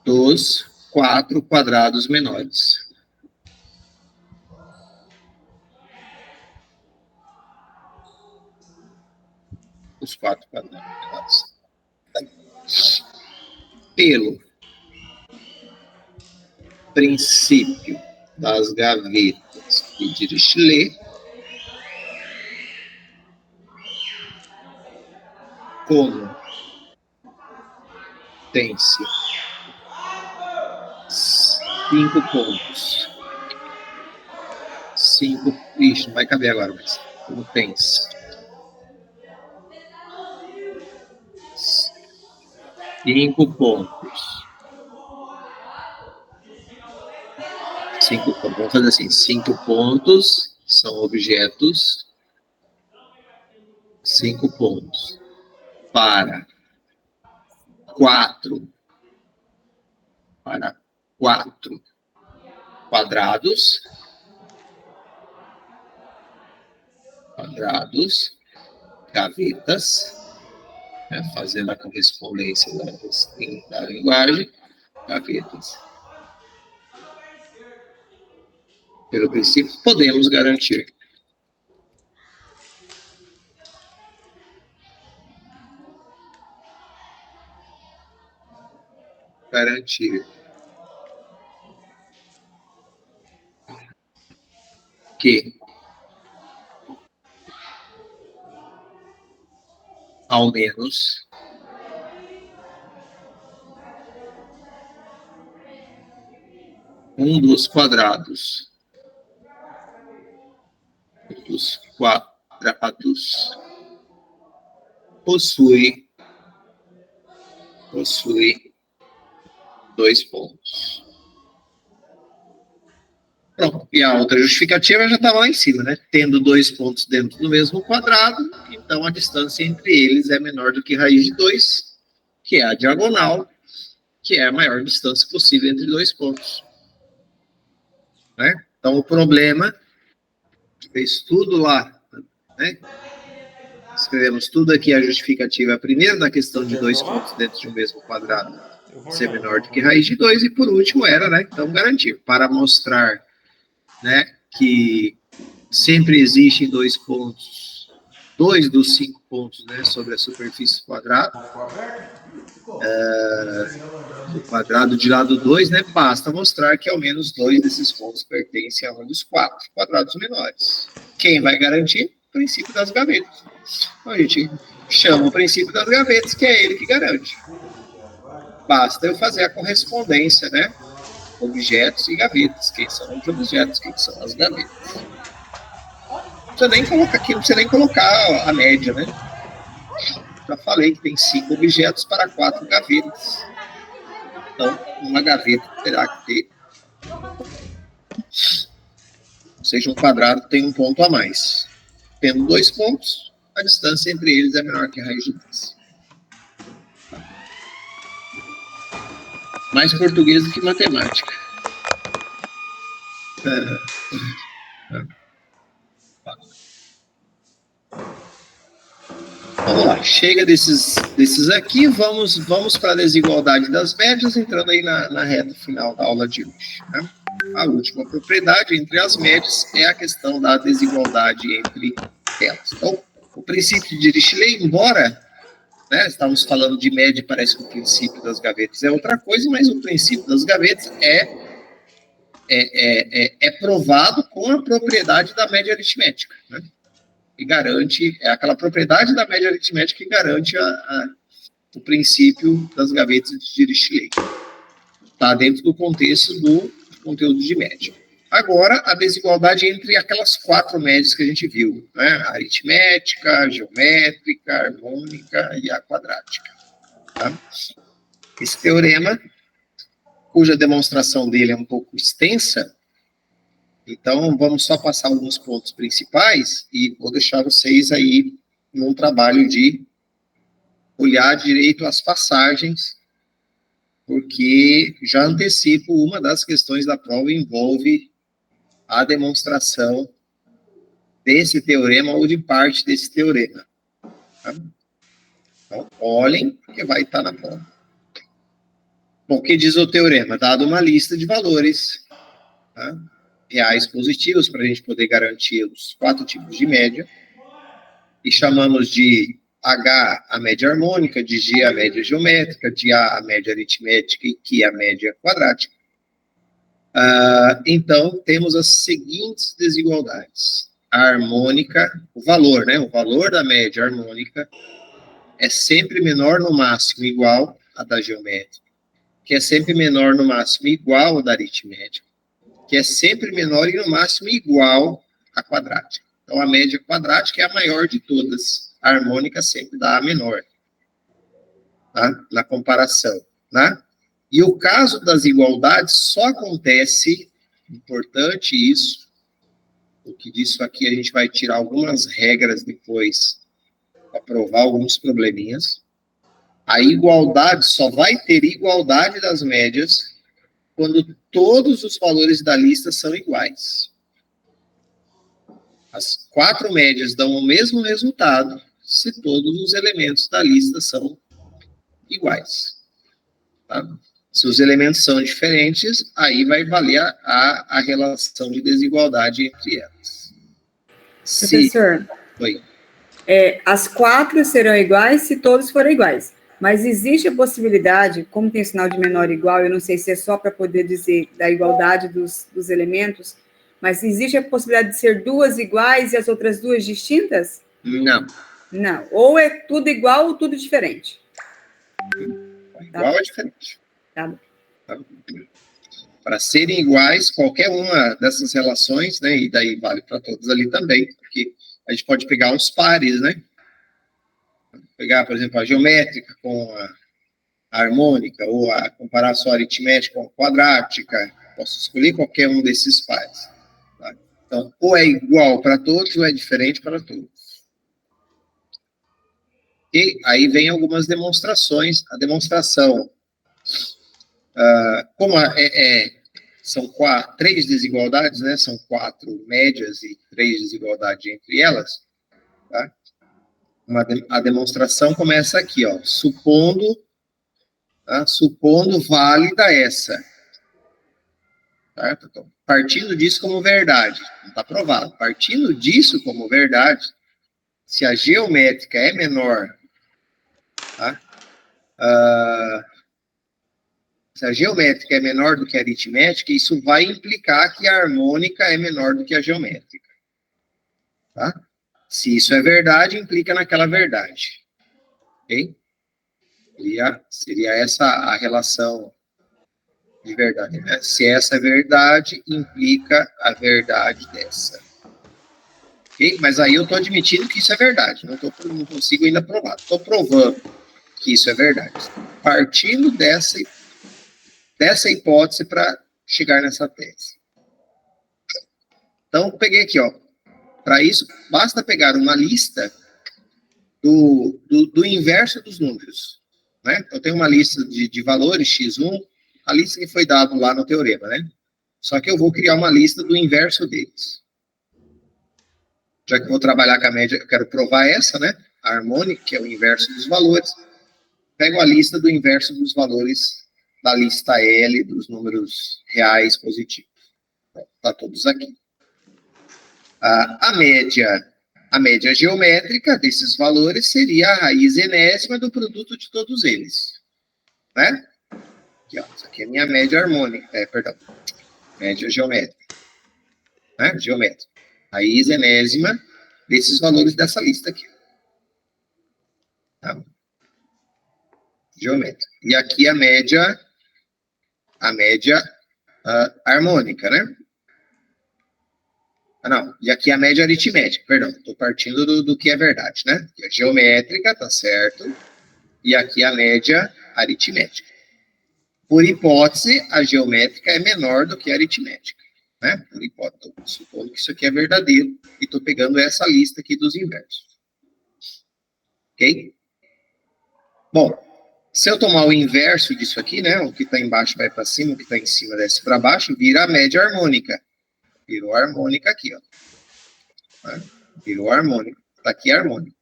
dos 4 quadrados menores. Os 4 quadrados menores. Pelo princípio das gavetas de Dirichlet, como tem-se 5 pontos. Ixi, não vai caber agora, mas como tem-se 5 pontos. Vamos fazer assim, 5 pontos são objetos, 5 pontos para 4 quadrados, gavetas, né, fazendo a correspondência da linguagem, gavetas. Pelo princípio, podemos garantir. Que ao menos um dos quadrados possui 2 pontos. Pronto, e a outra justificativa já estava lá em cima, né? Tendo 2 pontos dentro do mesmo quadrado, então a distância entre eles é menor do que raiz de 2, que é a diagonal, que é a maior distância possível entre 2 pontos. Né? Então, o problema, fez tudo lá, né? Escrevemos tudo aqui, a justificativa primeiro da questão de 2 pontos dentro de um mesmo quadrado ser menor do que raiz de 2, e por último era, né, então garantir, para mostrar, né, que sempre existem 2 pontos, 2 dos 5 pontos, né, sobre a superfície do quadrado, do quadrado de lado 2, né, basta mostrar que ao menos 2 desses pontos pertencem a um dos 4 quadrados menores. Quem vai garantir? O princípio das gavetas. Então, a gente chama o princípio das gavetas, que é ele que garante. Basta eu fazer a correspondência, né? Objetos e gavetas. Quem são os objetos, quem são as gavetas. Não precisa nem colocar aqui, não precisa nem colocar a média, né? Já falei que tem 5 objetos para 4 gavetas. Então, uma gaveta terá que ter, ou seja, um quadrado tem um ponto a mais. Tendo 2 pontos, a distância entre eles é menor que a raiz de 2. Mais português do que matemática. Vamos lá, chega desses aqui, vamos para a desigualdade das médias, entrando aí na reta final da aula de hoje. Né? A última propriedade entre as médias é a questão da desigualdade entre elas. Então, o princípio de Dirichlet, embora, né, estamos falando de média, parece que o princípio das gavetas é outra coisa, mas o princípio das gavetas é provado com a propriedade da média aritmética, né? E garante, é aquela propriedade da média aritmética que garante o princípio das gavetas de Dirichlet. Está dentro do contexto do conteúdo de média. Agora, a desigualdade entre aquelas 4 médias que a gente viu, né? A aritmética, a geométrica, a harmônica e a quadrática. Tá? Esse teorema, cuja demonstração dele é um pouco extensa, então, vamos só passar alguns pontos principais e vou deixar vocês aí num trabalho de olhar direito as passagens, porque já antecipo, uma das questões da prova envolve a demonstração desse teorema ou de parte desse teorema. Tá? Então, olhem, porque vai estar na prova. Bom, o que diz o teorema? Dado uma lista de valores, tá? Reais positivos, para a gente poder garantir os 4 tipos de média, e chamamos de H a média harmônica, de G a média geométrica, de A a média aritmética e Q a média quadrática. Então, temos as seguintes desigualdades. A harmônica, o valor, né? O valor da média harmônica é sempre menor no máximo igual a da geométrica, que é sempre menor no máximo igual a da aritmética, que é sempre menor e no máximo igual à quadrática. Então, a média quadrática é a maior de todas. A harmônica sempre dá a menor, tá? Na comparação. Né? E o caso das igualdades só acontece, importante isso, porque disso aqui a gente vai tirar algumas regras depois para provar alguns probleminhas. A igualdade só vai ter igualdade das médias quando todos os valores da lista são iguais. As 4 médias dão o mesmo resultado se todos os elementos da lista são iguais. Tá? Se os elementos são diferentes, aí vai valer a relação de desigualdade entre elas. Professor, Oi. As 4 serão iguais se todos forem iguais. Mas existe a possibilidade, como tem sinal de menor e igual, eu não sei se é só para poder dizer da igualdade dos elementos, mas existe a possibilidade de ser 2 iguais e as outras 2 distintas? Não. Não. Ou é tudo igual ou tudo diferente? Igual ou diferente. Tá bom. Para serem iguais, qualquer uma dessas relações, né, e daí vale para todos ali também, porque a gente pode pegar uns pares, né? Pegar, por exemplo, a geométrica com a harmônica, ou comparar só a aritmética com a quadrática. Posso escolher qualquer um desses pares. Tá? Então, ou é igual para todos, ou é diferente para todos. E aí vem algumas demonstrações. A demonstração, como são 3 desigualdades, né? São 4 médias e 3 desigualdades entre elas, tá? A demonstração começa aqui, ó, supondo válida essa. Certo? Então, partindo disso como verdade, não está provado. Partindo disso como verdade, se a geométrica é menor, tá? Se a geométrica é menor do que a aritmética, isso vai implicar que a harmônica é menor do que a geométrica. Tá? Se isso é verdade, implica naquela verdade. Ok? Seria essa a relação de verdade. Né? Se essa é verdade, implica a verdade dessa. Ok? Mas aí eu estou admitindo que isso é verdade. Não consigo ainda provar. Estou provando que isso é verdade. Partindo dessa dessa hipótese para chegar nessa tese. Então, peguei aqui, ó. Para isso, basta pegar uma lista do inverso dos números, né? Eu tenho uma lista de valores, x1, a lista que foi dada lá no teorema, né? Só que eu vou criar uma lista do inverso deles. Já que eu vou trabalhar com a média, eu quero provar essa, né? A harmônica, que é o inverso dos valores. Pego a lista do inverso dos valores da lista L dos números reais positivos. Está todos aqui. A média geométrica desses valores seria a raiz enésima do produto de todos eles. Né? Aqui, ó, isso aqui é a minha média harmônica, média geométrica. Né? Geométrica. Raiz enésima desses valores dessa lista aqui. Tá? Geométrica. E aqui a média harmônica, né? Não, e aqui a média aritmética, perdão, estou partindo do que é verdade, né? A geométrica, tá certo, e aqui a média aritmética. Por hipótese, a geométrica é menor do que a aritmética, né? Por hipótese, estou supondo que isso aqui é verdadeiro, e estou pegando essa lista aqui dos inversos. Ok? Bom, se eu tomar o inverso disso aqui, né? O que está embaixo vai para cima, o que está em cima desce para baixo, vira a média harmônica. Virou harmônica aqui, ó. Tá? Virou harmônica. Tá aqui harmônica.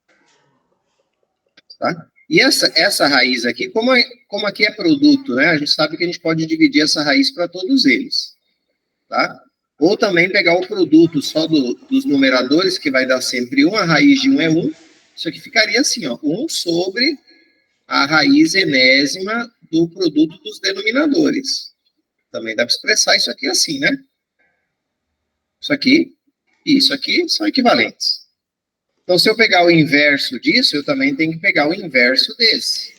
Tá? E essa raiz aqui, como aqui é produto, né? A gente sabe que a gente pode dividir essa raiz para todos eles. Tá? Ou também pegar o produto só dos numeradores, que vai dar sempre 1, a raiz de 1 é 1. Isso aqui ficaria assim, ó. 1 sobre a raiz enésima do produto dos denominadores. Também dá para expressar isso aqui assim, né? Isso aqui e isso aqui são equivalentes. Então, se eu pegar o inverso disso, eu também tenho que pegar o inverso desse.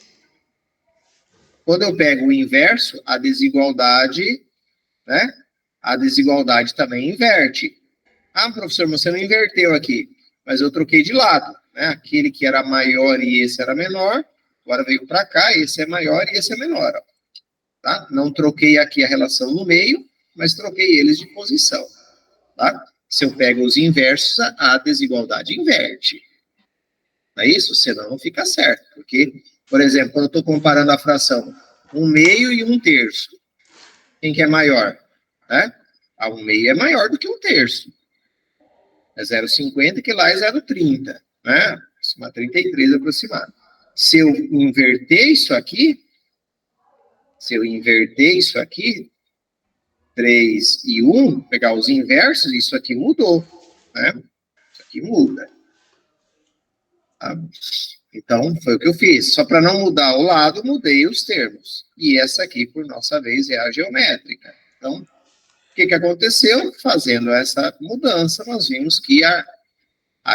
Quando eu pego o inverso, a desigualdade, né? A desigualdade também inverte. Ah, professor, você não inverteu aqui, mas eu troquei de lado, né? Aquele que era maior e esse era menor, agora veio para cá, esse é maior e esse é menor, ó. Tá? Não troquei aqui a relação no meio, mas troquei eles de posição. Tá? Se eu pego os inversos, a desigualdade inverte. Não é isso? Senão não fica certo. Porque, por exemplo, quando eu estou comparando a fração 1/2 e 1/3, quem que é maior? Né? A 1/2 é maior do que 1/3. É 0,50, que lá é 0,30. Né? Uma 33 aproximado. Se eu inverter isso aqui, 3 e 1, pegar os inversos, isso aqui mudou, né? Isso aqui muda. Tá? Então, foi o que eu fiz. Só para não mudar o lado, mudei os termos. E essa aqui, por nossa vez, é a geométrica. Então, o que aconteceu? Fazendo essa mudança, nós vimos que a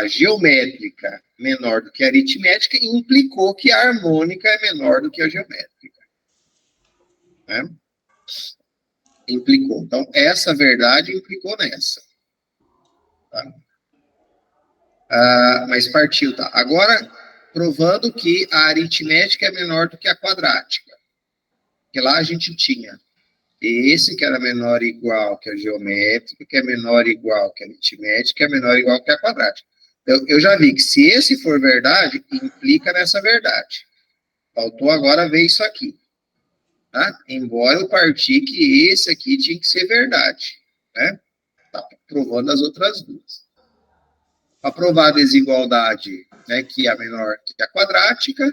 geométrica menor do que a aritmética implicou que a harmônica é menor do que a geométrica. Né? Implicou. Então, essa verdade implicou nessa. Tá? Mas partiu, tá? Agora, provando que a aritmética é menor do que a quadrática. Porque lá a gente tinha esse que era menor ou igual que a geométrica, que é menor ou igual que a aritmética, que é menor ou igual que a quadrática. Eu já vi que se esse for verdade, implica nessa verdade. Faltou agora ver isso aqui. Tá? Embora eu parti que esse aqui tinha que ser verdade, né? Tá provando as outras duas. Para provar a desigualdade, né, que é menor que a quadrática,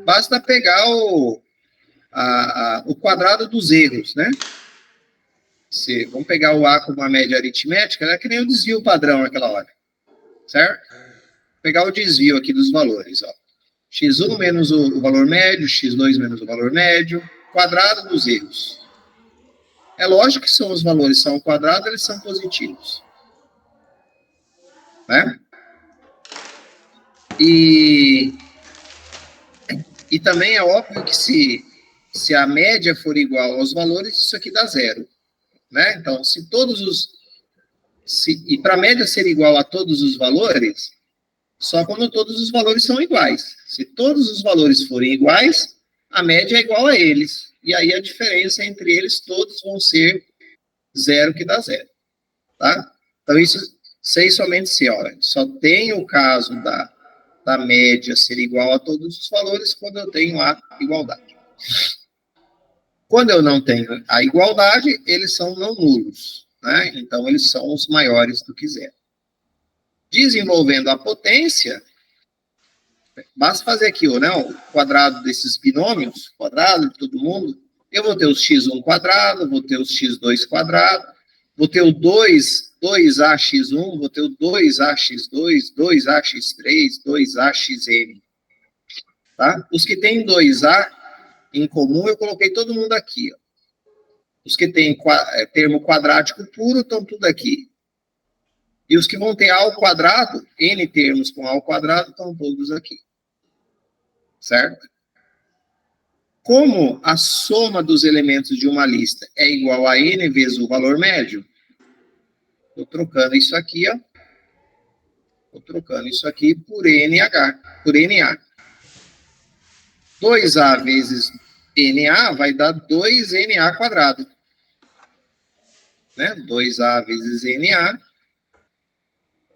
basta pegar o quadrado dos erros, né? Vamos pegar o A como uma média aritmética, né, que nem o desvio padrão naquela hora, certo? Vou pegar o desvio aqui dos valores, ó. x1 menos o valor médio, x2 menos o valor médio, quadrado dos erros. É lógico que os valores são ao quadrado, eles são positivos. Né? E também é óbvio que se a média for igual aos valores, isso aqui dá zero. Né? Então, e para a média ser igual a todos os valores, só quando todos os valores são iguais. Se todos os valores forem iguais, a média é igual a eles. E aí a diferença entre eles todos vão ser 0 que dá 0. Tá? Então, isso, sei somente se, olha, só tem o caso da média ser igual a todos os valores quando eu tenho a igualdade. Quando eu não tenho a igualdade, eles são não nulos, né? Então, eles são os maiores do que 0. Desenvolvendo a potência, basta fazer aqui né, o quadrado desses binômios, quadrado de todo mundo, eu vou ter os x1 quadrado, vou ter os x2 quadrado, vou ter o 2ax1, vou ter o 2ax2, 2ax3, 2axn. Tá? Os que têm 2a em comum, eu coloquei todo mundo aqui. Ó. Os que têm termo quadrático puro estão tudo aqui. E os que vão ter a ao quadrado, n termos com a ao quadrado, estão todos aqui. Certo? Como a soma dos elementos de uma lista é igual a n vezes o valor médio, estou trocando isso aqui, ó. Estou trocando isso aqui por NH, por NA. 2A vezes NA vai dar 2NA quadrado. Né? 2A vezes NA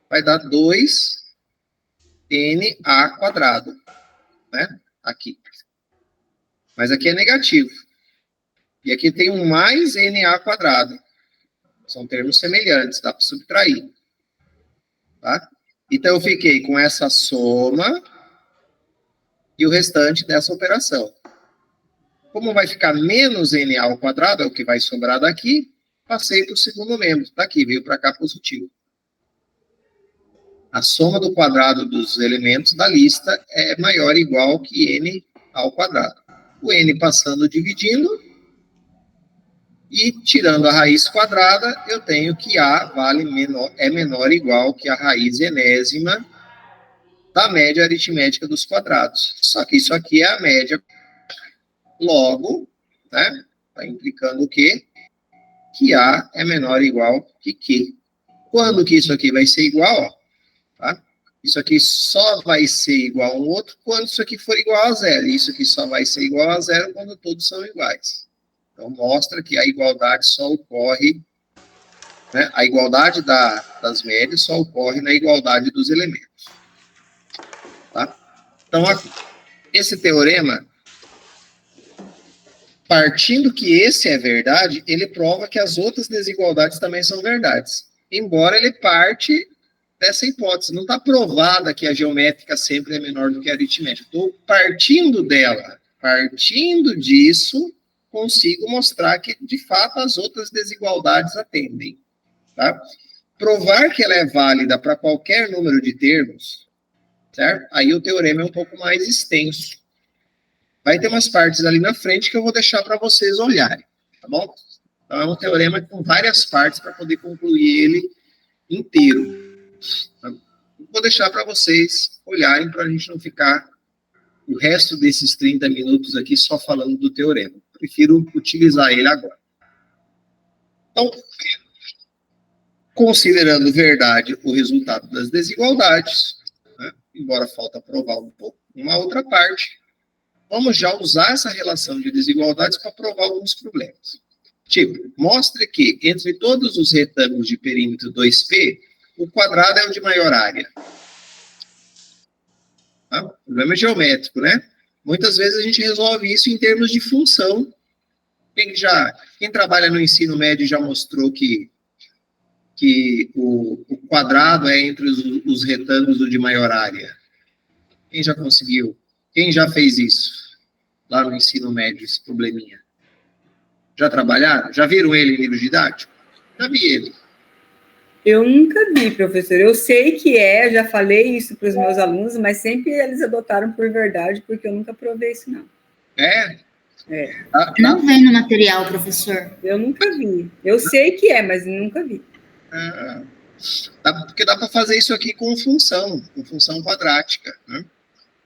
vai dar 2NA quadrado. Né? Aqui. Mas aqui é negativo. E aqui tem um mais NA quadrado. São termos semelhantes, dá para subtrair. Tá? Então, eu fiquei com essa soma e o restante dessa operação. Como vai ficar menos NA ao quadrado, é o que vai sobrar daqui, passei para o segundo membro. Daqui, veio para cá positivo. A soma do quadrado dos elementos da lista é maior ou igual que N ao quadrado. O N passando dividindo, e tirando a raiz quadrada, eu tenho que A é menor ou igual que a raiz enésima da média aritmética dos quadrados. Só que isso aqui é a média. Logo, né, está implicando o quê? Que A é menor ou igual que Q. Quando que isso aqui vai ser igual? Ó, tá? Isso aqui só vai ser igual a um outro quando isso aqui for igual a 0. Isso aqui só vai ser igual a 0 quando todos são iguais. Então, mostra que a igualdade só ocorre, né, a igualdade das médias só ocorre na igualdade dos elementos. Tá? Então, esse teorema, partindo que esse é verdade, ele prova que as outras desigualdades também são verdades. Embora ele parte dessa hipótese. Não está provada que a geométrica sempre é menor do que a aritmética. Estou partindo dela. Partindo disso, consigo mostrar que, de fato, as outras desigualdades atendem. Tá? Provar que ela é válida para qualquer número de termos, certo? Aí o teorema é um pouco mais extenso. Vai ter umas partes ali na frente que eu vou deixar para vocês olharem, tá bom? Então, é um teorema com várias partes para poder concluir ele inteiro. Vou deixar para vocês olharem para a gente não ficar o resto desses 30 minutos aqui só falando do teorema. Prefiro utilizar ele agora. Então, considerando verdade o resultado das desigualdades, né, embora falta provar um pouco uma outra parte, vamos já usar essa relação de desigualdades para provar alguns problemas. Tipo, mostre que entre todos os retângulos de perímetro 2P, o quadrado é o de maior área. Tá? Problema geométrico, né? Muitas vezes a gente resolve isso em termos de função. Quem trabalha no ensino médio já mostrou que o quadrado é entre os retângulos do de maior área. Quem já conseguiu? Quem já fez isso? Lá no ensino médio, esse probleminha. Já trabalharam? Já viram ele em livro didático? Já vi ele. Eu nunca vi, professor. Eu sei que já falei isso para os meus alunos, mas sempre eles adotaram por verdade, porque eu nunca provei isso, não. É? Não vem no material, professor. Eu nunca vi. Eu sei que mas nunca vi. Porque dá para fazer isso aqui com função quadrática, né?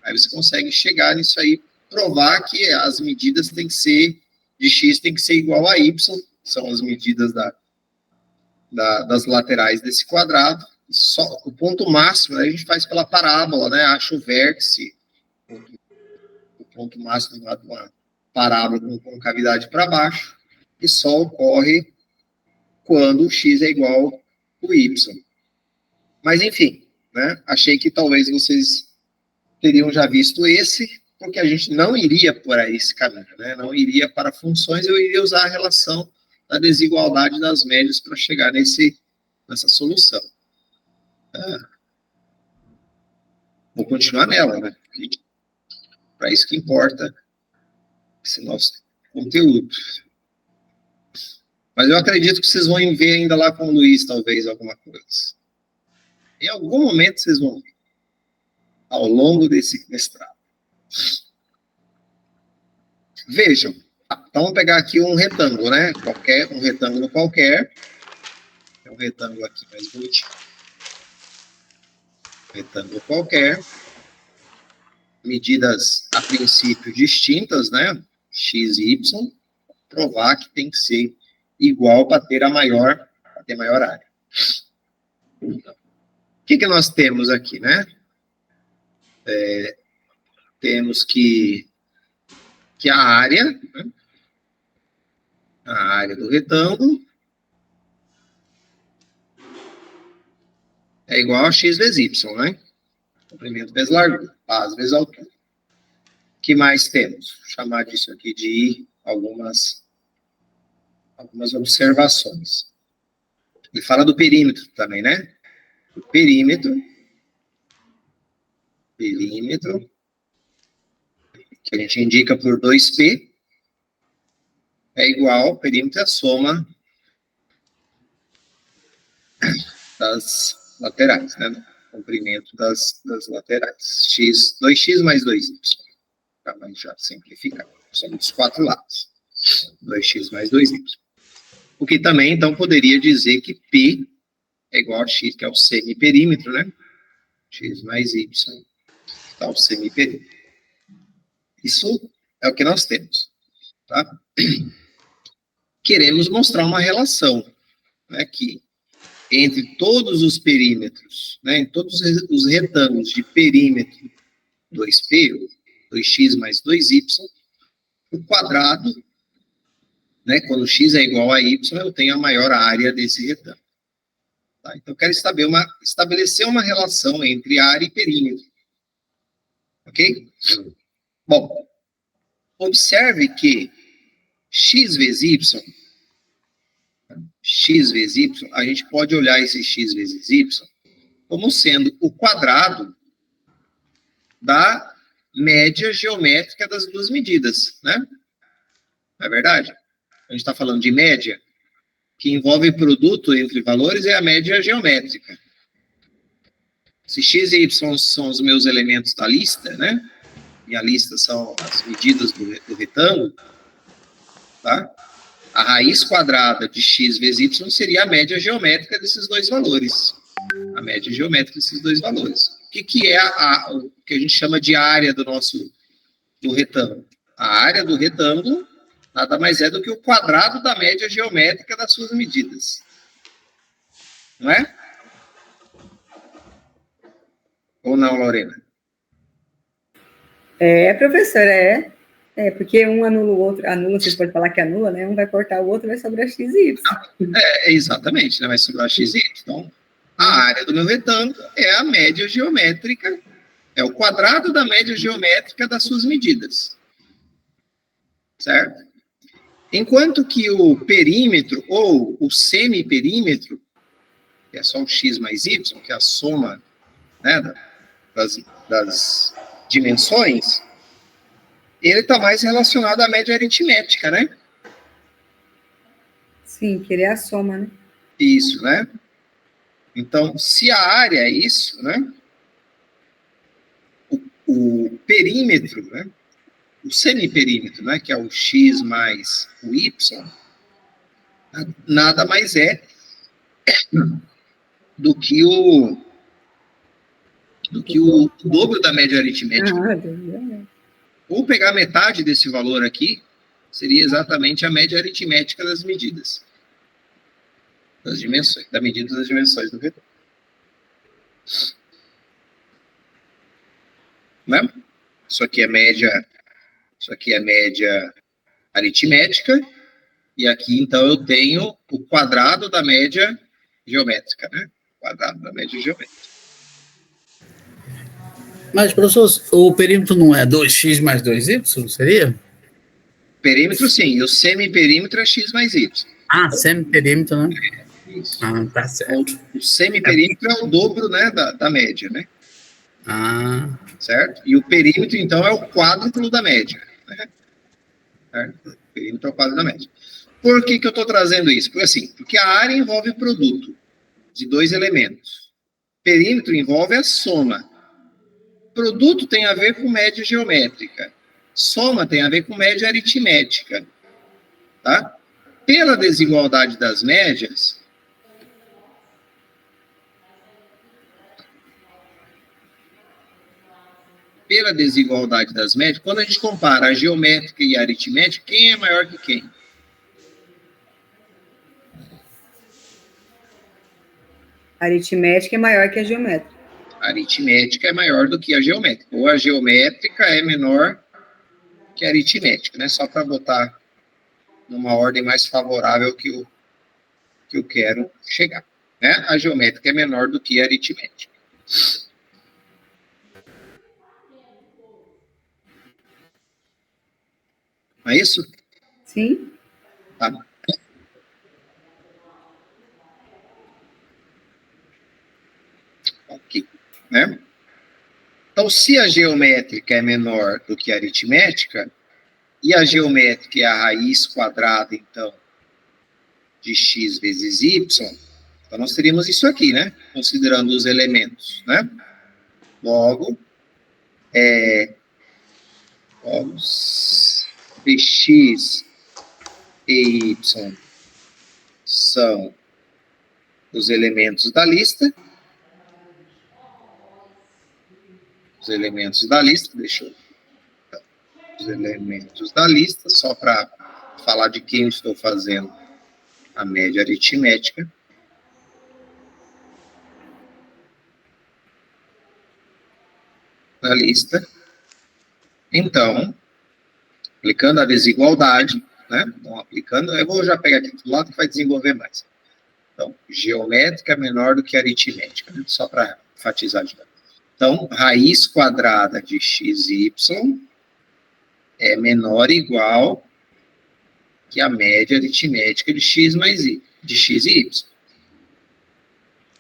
Aí você consegue chegar nisso aí, provar que as medidas têm que ser, de x tem que ser igual a y, são as medidas das laterais desse quadrado. Só, o ponto máximo, né, a gente faz pela parábola, né? Acha o vértice, o ponto máximo lá parábola com concavidade para baixo, e só ocorre quando o x é igual ao y. Mas, enfim, né, achei que talvez vocês teriam já visto esse, porque a gente não iria por aí esse caminho, né? Não iria para funções, eu iria usar a relação da desigualdade das médias para chegar nessa solução. Vou continuar nela, né? Para isso que importa esse nosso conteúdo. Mas eu acredito que vocês vão ver ainda lá com o Luiz, talvez, alguma coisa. Em algum momento vocês vão ver, ao longo desse mestrado. Vejam, então vamos pegar aqui um retângulo, né? Um retângulo qualquer. É um retângulo aqui mais bonitinho. Retângulo qualquer. Medidas, a princípio, distintas, né? X e Y. Provar que tem que ser igual para ter maior área. O que nós temos aqui, né? Temos que a área, né? A área do retângulo é igual a x vezes y, né? Comprimento vezes largura, base vezes altura. O que mais temos? Vou chamar disso aqui de algumas observações. Ele fala do perímetro também, né? O perímetro, que a gente indica por 2P, é igual, perímetro é a soma das laterais, né? Comprimento das laterais. 2x mais 2y. Para já simplificar. São dos 4 lados. 2x mais 2y. O que também, então, poderia dizer que P é igual a x, que é o semiperímetro, né? X mais y. Tá, o semiperímetro. Isso é o que nós temos. Tá? Queremos mostrar uma relação, né, que entre todos os perímetros, né, em todos os retângulos de perímetro 2P, 2x mais 2y, o quadrado, né, quando x é igual a y, eu tenho a maior área desse retângulo. Tá? Então, eu quero estabelecer uma relação entre área e perímetro. Ok? Bom, observe que x vezes y, a gente pode olhar esse x vezes y como sendo o quadrado da média geométrica das duas medidas, né? Não é verdade? A gente está falando de média, que envolve produto entre valores, é a média geométrica. Se x e y são os meus elementos da lista, né? E a lista são as medidas do retângulo, tá? A raiz quadrada de x vezes y seria a média geométrica desses dois valores. A média geométrica desses dois valores. O que é o que a gente chama de área do retângulo? A área do retângulo nada mais é do que o quadrado da média geométrica das suas medidas. Não é? Ou não, Lorena? Professor, porque um anula o outro, vocês podem falar que anula, né? Um vai cortar o outro, vai sobrar x e y. Exatamente, né? Vai sobrar x e y. Então, a área do meu retângulo é a média geométrica, é o quadrado da média geométrica das suas medidas. Certo? Enquanto que o perímetro, ou o semiperímetro, que é só o x mais y, que é a soma, né, das dimensões, ele está mais relacionado à média aritmética, né? Sim, que ele é a soma, né? Isso, né? Então, se a área é isso, né? O perímetro, né? O semiperímetro, né? Que é o x mais o y, nada mais é do que o dobro da média aritmética. Ou pegar metade desse valor aqui, seria exatamente a média aritmética das medidas. Das dimensões, da medida das dimensões do vetor. Né? Isso aqui é média aritmética, e aqui, então, eu tenho o quadrado da média geométrica, né? Quadrado da média geométrica. Mas, professor, o perímetro não é 2x mais 2y, seria? Perímetro, sim, e o semiperímetro é x mais y. Ah, semiperímetro, né? Isso. Ah, tá certo. O semiperímetro é o dobro, né, da média, né? Ah, Certo? E o perímetro, então, é o quádruplo da média. Né? Certo? O perímetro é o quádruplo da média. Por que eu estou trazendo isso? Porque a área envolve o produto de dois elementos. Perímetro envolve a soma. Produto tem a ver com média geométrica. Soma tem a ver com média aritmética. Tá? Pela desigualdade das médias, quando a gente compara a geométrica e a aritmética, quem é maior que quem? A aritmética é maior que a geométrica. A aritmética é maior do que a geométrica. Ou a geométrica é menor que a aritmética, né? Só para botar numa ordem mais favorável que eu quero chegar. Né? A geométrica é menor do que a aritmética. Não é isso? Sim. Tá. Ok. Né? Então, se a geométrica é menor do que a aritmética, e a geométrica é a raiz quadrada, então, de x vezes y, então nós teríamos isso aqui, né? Considerando os elementos, né? Logo, Px e y são os elementos da lista. Os elementos da lista, os elementos da lista, só para falar de quem eu estou fazendo a média aritmética. Da lista. Então, aplicando a desigualdade, né? Então, aplicando, eu vou já pegar aqui do lado que vai desenvolver mais. Então, geométrica menor do que aritmética, né? Só para enfatizar de novo. Então, raiz quadrada de xy é menor ou igual que a média aritmética de x mais y, de x e y.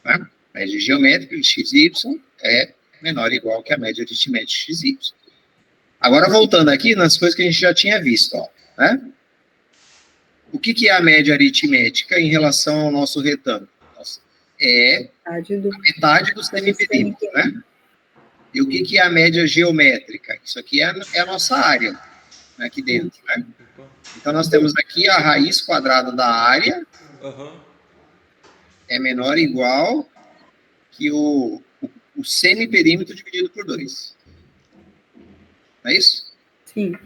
Tá? A média geométrica de x e y é menor ou igual que a média aritmética de x e y. Agora, voltando aqui nas coisas que a gente já tinha visto, ó, né? O que é a média aritmética em relação ao nosso retângulo? É a metade do semiperímetro, né? E o que é a média geométrica? Isso aqui é a nossa área, né, aqui dentro, né? Então, nós temos aqui a raiz quadrada da área, é menor ou igual que o semiperímetro dividido por 2. Não é isso? Sim.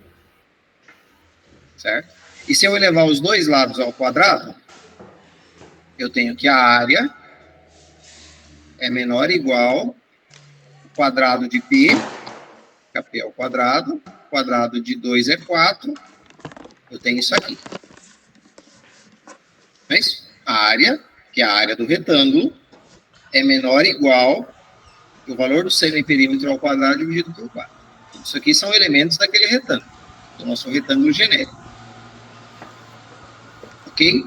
Certo? E se eu elevar os dois lados ao quadrado, eu tenho que a área é menor ou igual ao quadrado de P, que é P ao quadrado de 2 é 4, eu tenho isso aqui. Não é isso? A área, que é a área do retângulo, é menor ou igual que o valor do semiperímetro ao quadrado dividido por 4. Isso aqui são elementos daquele retângulo, do nosso retângulo genérico. Ok?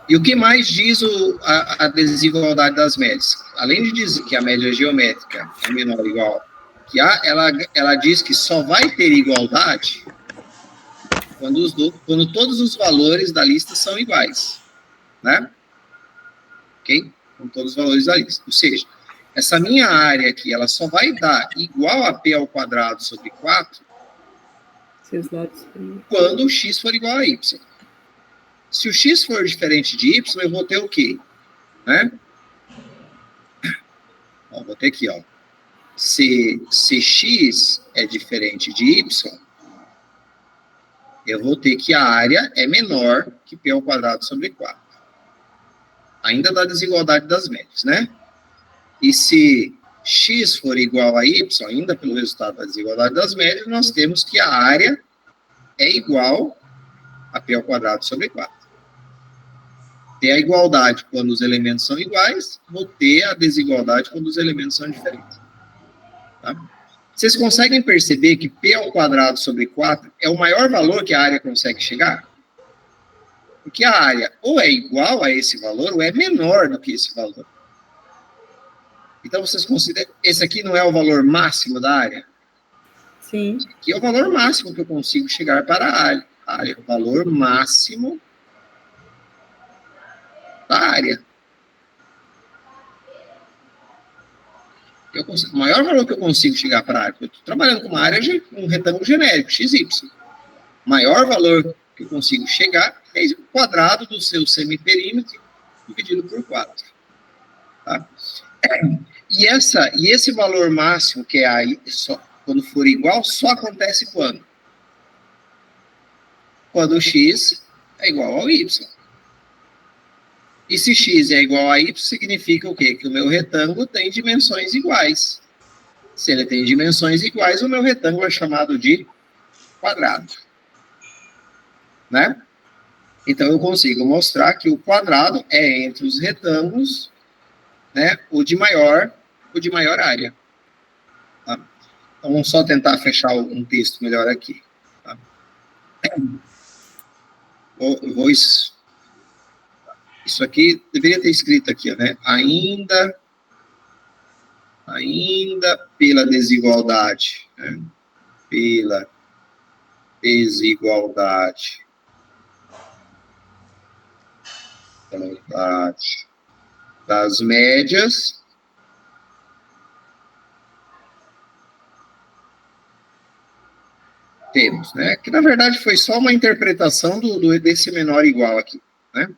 E o que mais diz a desigualdade das médias? Além de dizer que a média geométrica é menor ou igual que A, ela diz que só vai ter igualdade quando todos os valores da lista são iguais. Né? Ok? Com todos os valores da lista. Ou seja, essa minha área aqui, ela só vai dar igual a P ao quadrado sobre 4 quando o x for igual a y. Se o x for diferente de y, eu vou ter o quê? Né? Ó, vou ter aqui, ó. Se x é diferente de y, eu vou ter que a área é menor que P ao quadrado sobre 4. Ainda dá desigualdade das médias, né? E se x for igual a y, ainda pelo resultado da desigualdade das médias, nós temos que a área é igual a P ao quadrado sobre 4. Ter a igualdade quando os elementos são iguais, vou ter a desigualdade quando os elementos são diferentes. Tá? Vocês conseguem perceber que P ao quadrado sobre 4 é o maior valor que a área consegue chegar? Porque a área ou é igual a esse valor, ou é menor do que esse valor. Então, vocês consideram... Esse aqui não é o valor máximo da área? Sim. Esse aqui é o valor máximo que eu consigo chegar para a área. A área é o valor máximo da área. O maior valor que eu consigo chegar para a área, eu estou trabalhando com uma área, um retângulo genérico, XY. O maior valor que eu consigo chegar é o quadrado do seu semiperímetro dividido por 4. Tá? E esse valor máximo, que é aí, quando for igual, só acontece quando? Quando o x é igual ao y. E se x é igual a y, significa o quê? Que o meu retângulo tem dimensões iguais. Se ele tem dimensões iguais, o meu retângulo é chamado de quadrado. Né? Então, eu consigo mostrar que o quadrado é, entre os retângulos, né, o de maior área. Tá? Então, vamos só tentar fechar um texto melhor aqui. Tá? Isso aqui deveria ter escrito aqui, né? Ainda pela desigualdade, né? Pela desigualdade das médias, temos, né? Que na verdade foi só uma interpretação desse menor igual aqui, né?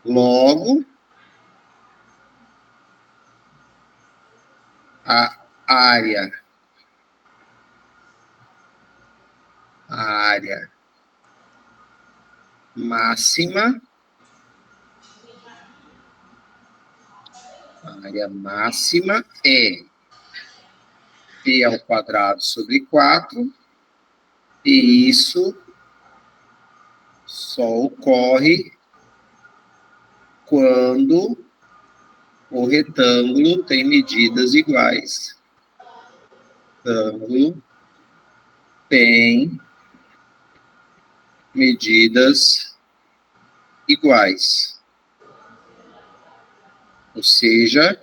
Logo, a área máxima, é P ao quadrado sobre 4, e isso só ocorre quando o retângulo tem medidas iguais. O retângulo tem medidas iguais. Ou seja,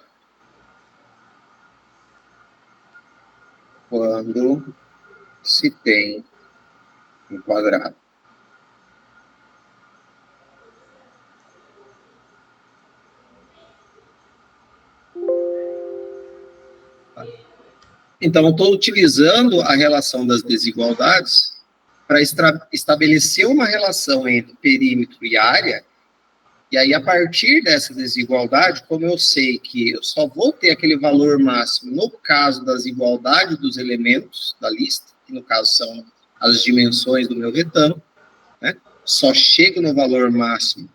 quando se tem um quadrado. Então, eu estou utilizando a relação das desigualdades para estabelecer uma relação entre perímetro e área, e aí, a partir dessa desigualdade, como eu sei que eu só vou ter aquele valor máximo no caso das igualdades dos elementos da lista, que no caso são as dimensões do meu retângulo, né? Só chego no valor máximo,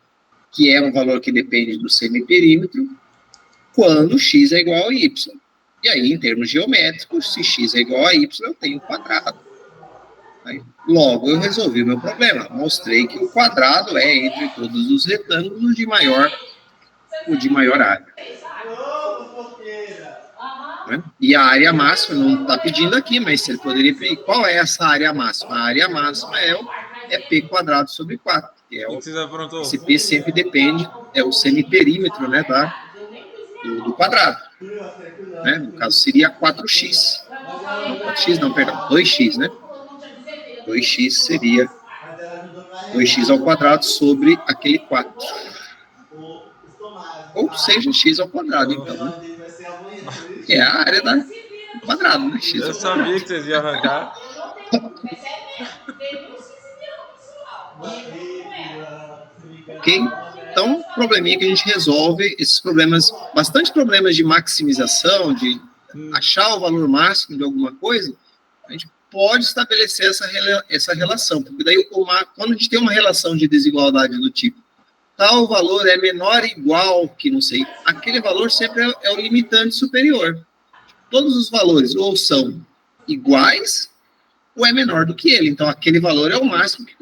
que é um valor que depende do semiperímetro, quando x é igual a y. E aí, em termos geométricos, se x é igual a y, eu tenho quadrado. Aí, logo, eu resolvi o meu problema. Mostrei que o quadrado é, entre todos os retângulos, o de maior área. Né? E a área máxima, não está pedindo aqui, mas você poderia pedir. Qual é essa área máxima? A área máxima é P quadrado sobre 4. Que é esse P sempre depende, é o semiperímetro, né, do quadrado. Né? No caso, seria 4x. Não, 4x não, perdão, 2x, né? 2x seria 2x ao quadrado sobre aquele 4. Ou seja, x ao quadrado, então, né? É a área do quadrado, né? X ao quadrado. Eu sabia que vocês iam arrancar. Ok? Então, probleminha que a gente resolve, esses problemas, bastante problemas de maximização, de achar o valor máximo de alguma coisa, a gente pode estabelecer essa relação, porque daí, quando a gente tem uma relação de desigualdade do tipo, tal valor é menor ou igual que não sei, aquele valor sempre é o limitante superior. Todos os valores ou são iguais, ou é menor do que ele. Então, aquele valor é o máximo que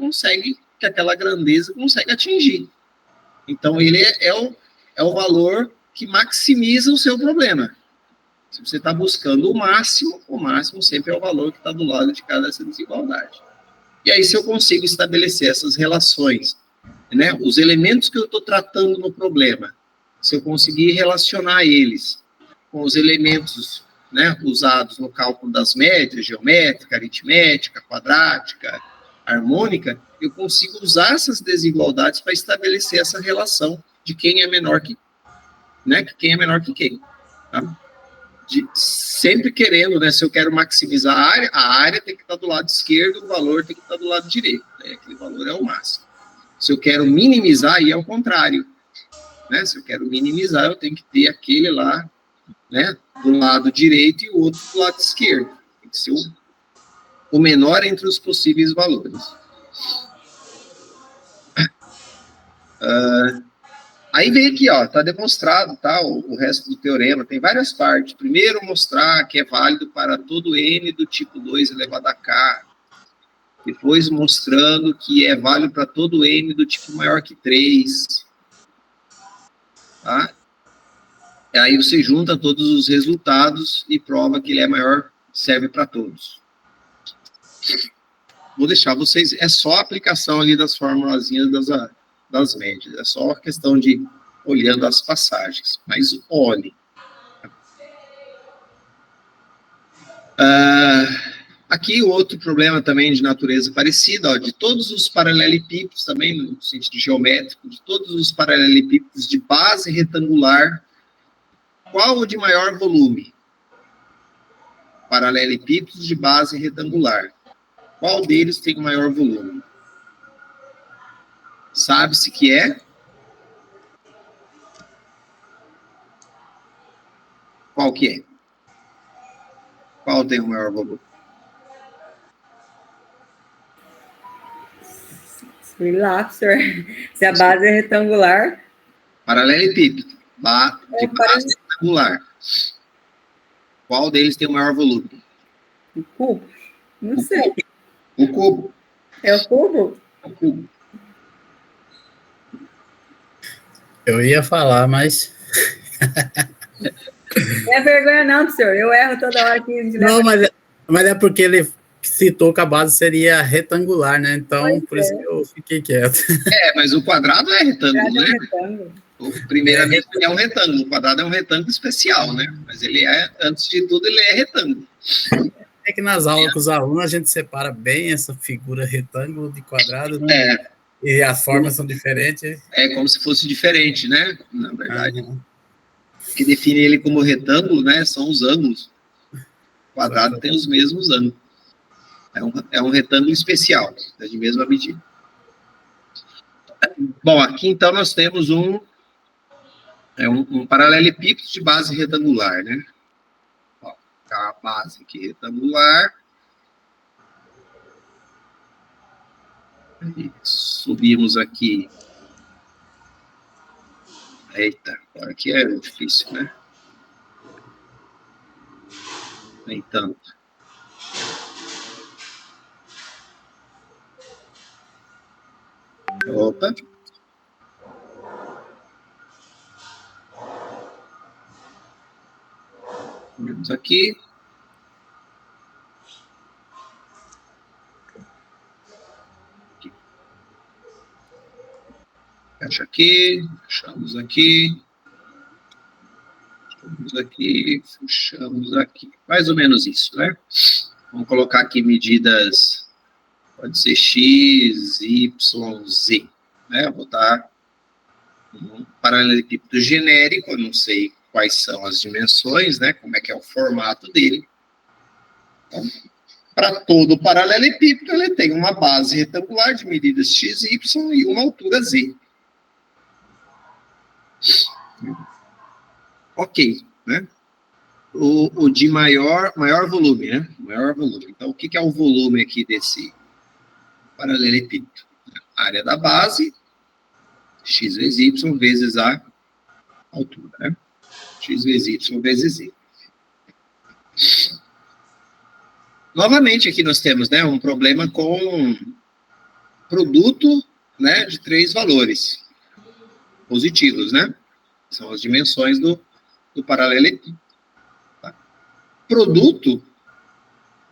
aquela grandeza consegue atingir. Então, ele é o valor que maximiza o seu problema. Se você está buscando o máximo sempre é o valor que está do lado de cada essa desigualdade. E aí, se eu consigo estabelecer essas relações, né, os elementos que eu estou tratando no problema, se eu conseguir relacionar eles com os elementos, né, usados no cálculo das médias, geométrica, aritmética, quadrática, harmônica, eu consigo usar essas desigualdades para estabelecer essa relação de quem é menor que, né, quem é menor que quem. Tá? Sempre querendo, né, se eu quero maximizar a área tem que estar do lado esquerdo, o valor tem que estar do lado direito. Né, aquele valor é o máximo. Se eu quero minimizar, aí é o contrário. Né, se eu quero minimizar, eu tenho que ter aquele lá, né, do lado direito e o outro do lado esquerdo. Tem que ser o menor entre os possíveis valores. Aí vem aqui, ó, tá demonstrado, tá, o resto do teorema, tem várias partes. Primeiro, mostrar que é válido para todo n do tipo 2 elevado a k. Depois, mostrando que é válido para todo n do tipo maior que 3. Tá? E aí você junta todos os resultados e prova que ele é maior, serve para todos. Vou deixar vocês, é só a aplicação ali das formulazinhas das médias, é só a questão de olhando as passagens, mas olhe. Aqui o outro problema também de natureza parecida, ó, de todos os paralelepípedos também, no sentido geométrico, de todos os paralelepípedos de base retangular, qual o de maior volume? Paralelepípedos de base retangular. Qual deles tem o maior volume? Sabe-se que é? Qual que é? Qual tem o maior volume? Sei lá, professor. Se a base é retangular. Paralelepípedo. De base retangular. Qual deles tem o maior volume? O cubo? Não sei. O cubo. É o cubo? O cubo. Eu ia falar, mas... Não é vergonha não, professor. Eu erro toda hora que... Não, mas é porque ele citou que a base seria retangular, né? Então, por isso que eu fiquei quieto. Mas o quadrado é retângulo, né? Retângulo. Primeiramente, ele é um retângulo. O quadrado é um retângulo especial, né? Mas ele é, antes de tudo, ele é retângulo. É que nas aulas com os alunos a gente separa bem essa figura retângulo de quadrado, né? E as formas são diferentes. É como se fosse diferente, né? Na verdade. O que define ele como retângulo, né? São os ângulos. O quadrado tem os mesmos ângulos. É um retângulo especial, é de mesma medida. Bom, aqui então nós temos um paralelepípedo de base retangular, né? Ó, a base aqui retangular. E subimos aqui. Eita, agora aqui é difícil, né? Nem tanto. Opa. Vamos aqui. Fecha aqui, fechamos aqui. Fechamos aqui, fechamos aqui. Mais ou menos isso, né? Vamos colocar aqui medidas... Pode ser X, Y, Z. Né? Eu vou botar um paralelepípedo genérico, eu não sei quais são as dimensões, né? Como é que é o formato dele. Então, para todo paralelepípedo, ele tem uma base retangular de medidas X, Y e uma altura Z. Ok, né? O de maior volume, né? Maior volume. Então, o que é o volume aqui desse paralelepípedo? A área da base, x vezes y, vezes a altura, né? X vezes y, vezes z. Novamente, aqui nós temos, né, um problema com produto, né, de 3 valores positivos, né? São as dimensões do paralelepípedo. Tá? Produto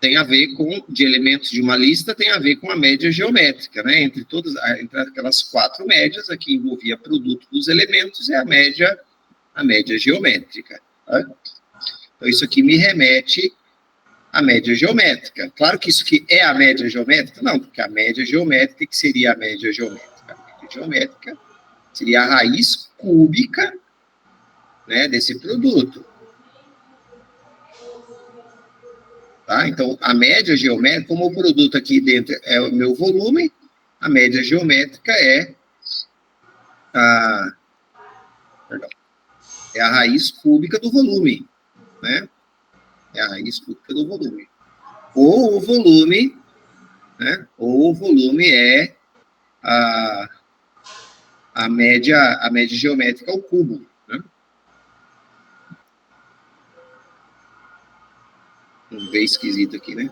tem a ver com, de elementos de uma lista, tem a ver com a média geométrica, né? Entre aquelas 4 médias, aqui envolvia produto dos elementos, é a média geométrica. Tá? Então, isso aqui me remete à média geométrica. Claro que isso aqui é a média geométrica? Não, porque a média geométrica, que seria a média geométrica? A média geométrica seria a raiz cúbica, né, desse produto. Tá? Então, a média geométrica, como o produto aqui dentro é o meu volume, a média geométrica é a raiz cúbica do volume, né? É a raiz cúbica do volume. Ou o volume, né? Ou o volume é a média geométrica ao cubo, né? Um bem esquisito aqui, né?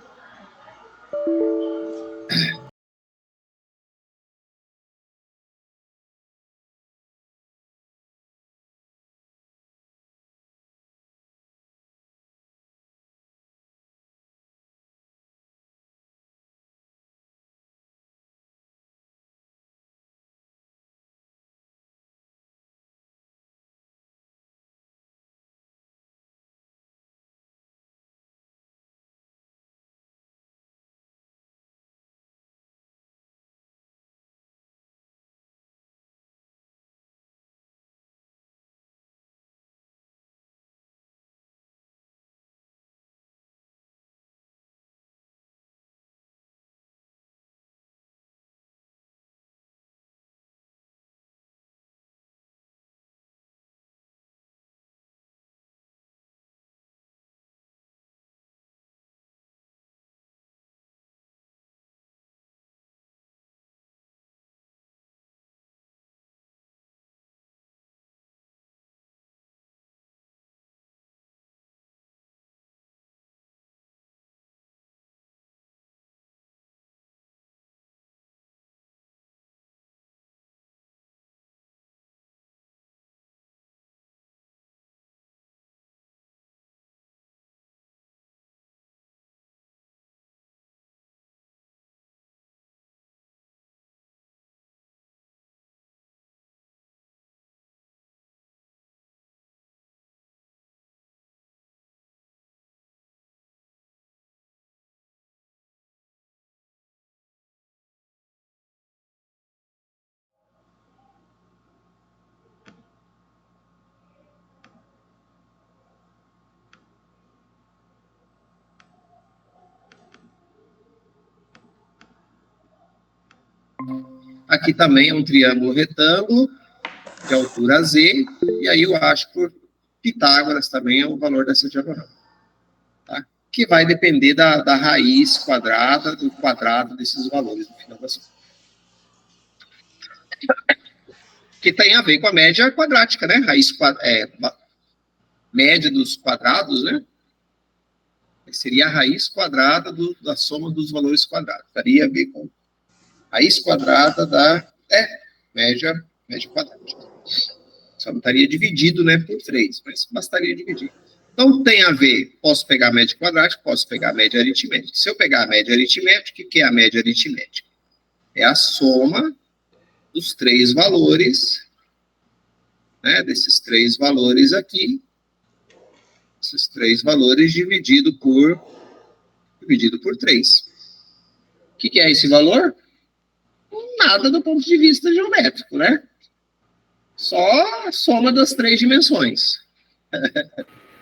Aqui também é um triângulo retângulo de altura Z, e aí eu acho por Pitágoras também é o valor dessa diagonal. Tá? Que vai depender da raiz quadrada, do quadrado desses valores no final das contas. Que tem a ver com a média quadrática, né? Média dos quadrados, né? Seria a raiz quadrada da soma dos valores quadrados. Teria a ver com raiz quadrada da média quadrática. Só não estaria dividido, né, por 3, mas bastaria dividir. Então, tem a ver, posso pegar a média quadrática, posso pegar a média aritmética. Se eu pegar a média aritmética, o que é a média aritmética? É a soma dos 3 valores, né, desses 3 valores aqui, esses 3 valores dividido por 3. O que é esse valor? Nada do ponto de vista geométrico, né? Só a soma das 3 dimensões.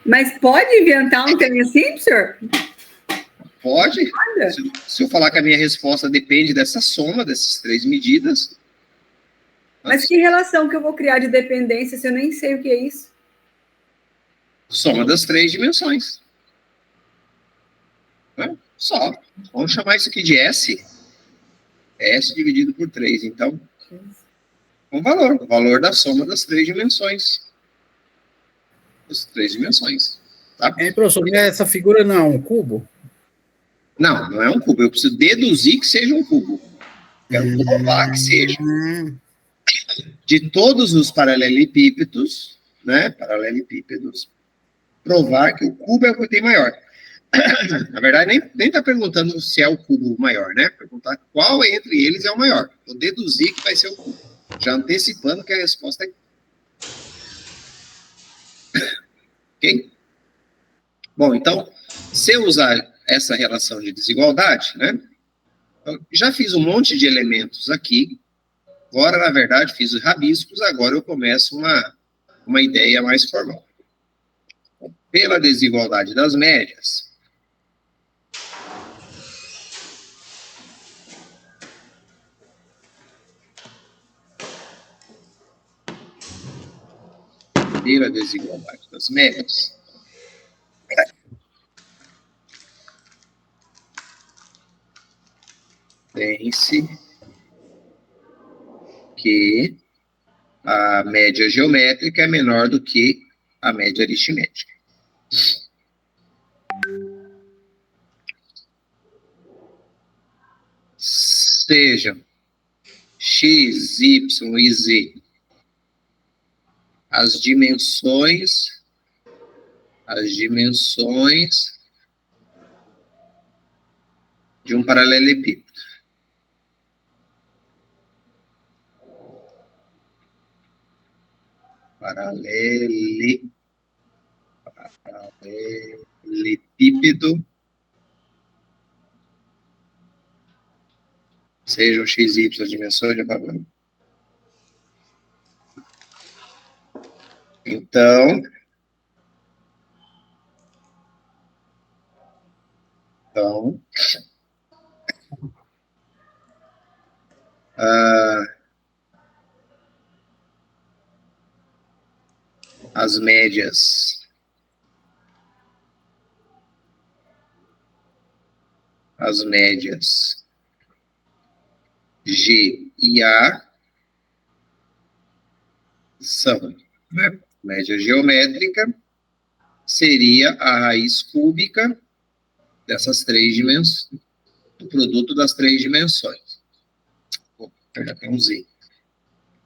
Mas pode inventar um trem assim, senhor? Pode. Se eu falar que a minha resposta depende dessa soma, dessas 3 medidas. Mas que relação que eu vou criar de dependência se eu nem sei o que é isso? Soma das 3 dimensões. Só. Vamos chamar isso aqui de S. S dividido por 3, então. O valor da soma das 3 dimensões. As 3 dimensões. Tá? Professor, essa figura não é um cubo? Não, não é um cubo. Eu preciso deduzir que seja um cubo. Quero provar que seja. De todos os paralelepípedos, né? Paralelepípedos, provar que o cubo é o que tem maior. Na verdade, nem está perguntando se é o cubo maior, né? Perguntar qual entre eles é o maior. Vou deduzir que vai ser o cubo. Já antecipando que a resposta é... Ok? Bom, então, se eu usar essa relação de desigualdade, né? Eu já fiz um monte de elementos aqui. Agora, na verdade, fiz os rabiscos. Agora eu começo uma ideia mais formal. Pela desigualdade das médias, pela desigualdade das médias, tem-se que a média geométrica é menor do que a média aritmética. Sejam x, y e z as dimensões de um paralelepípedo. Paralelepípedo, sejam x, y as dimensões de um paralelepípedo. Então, as médias G e A são, né? Média geométrica seria a raiz cúbica dessas três dimensões, do produto das três dimensões. Já tem um Z.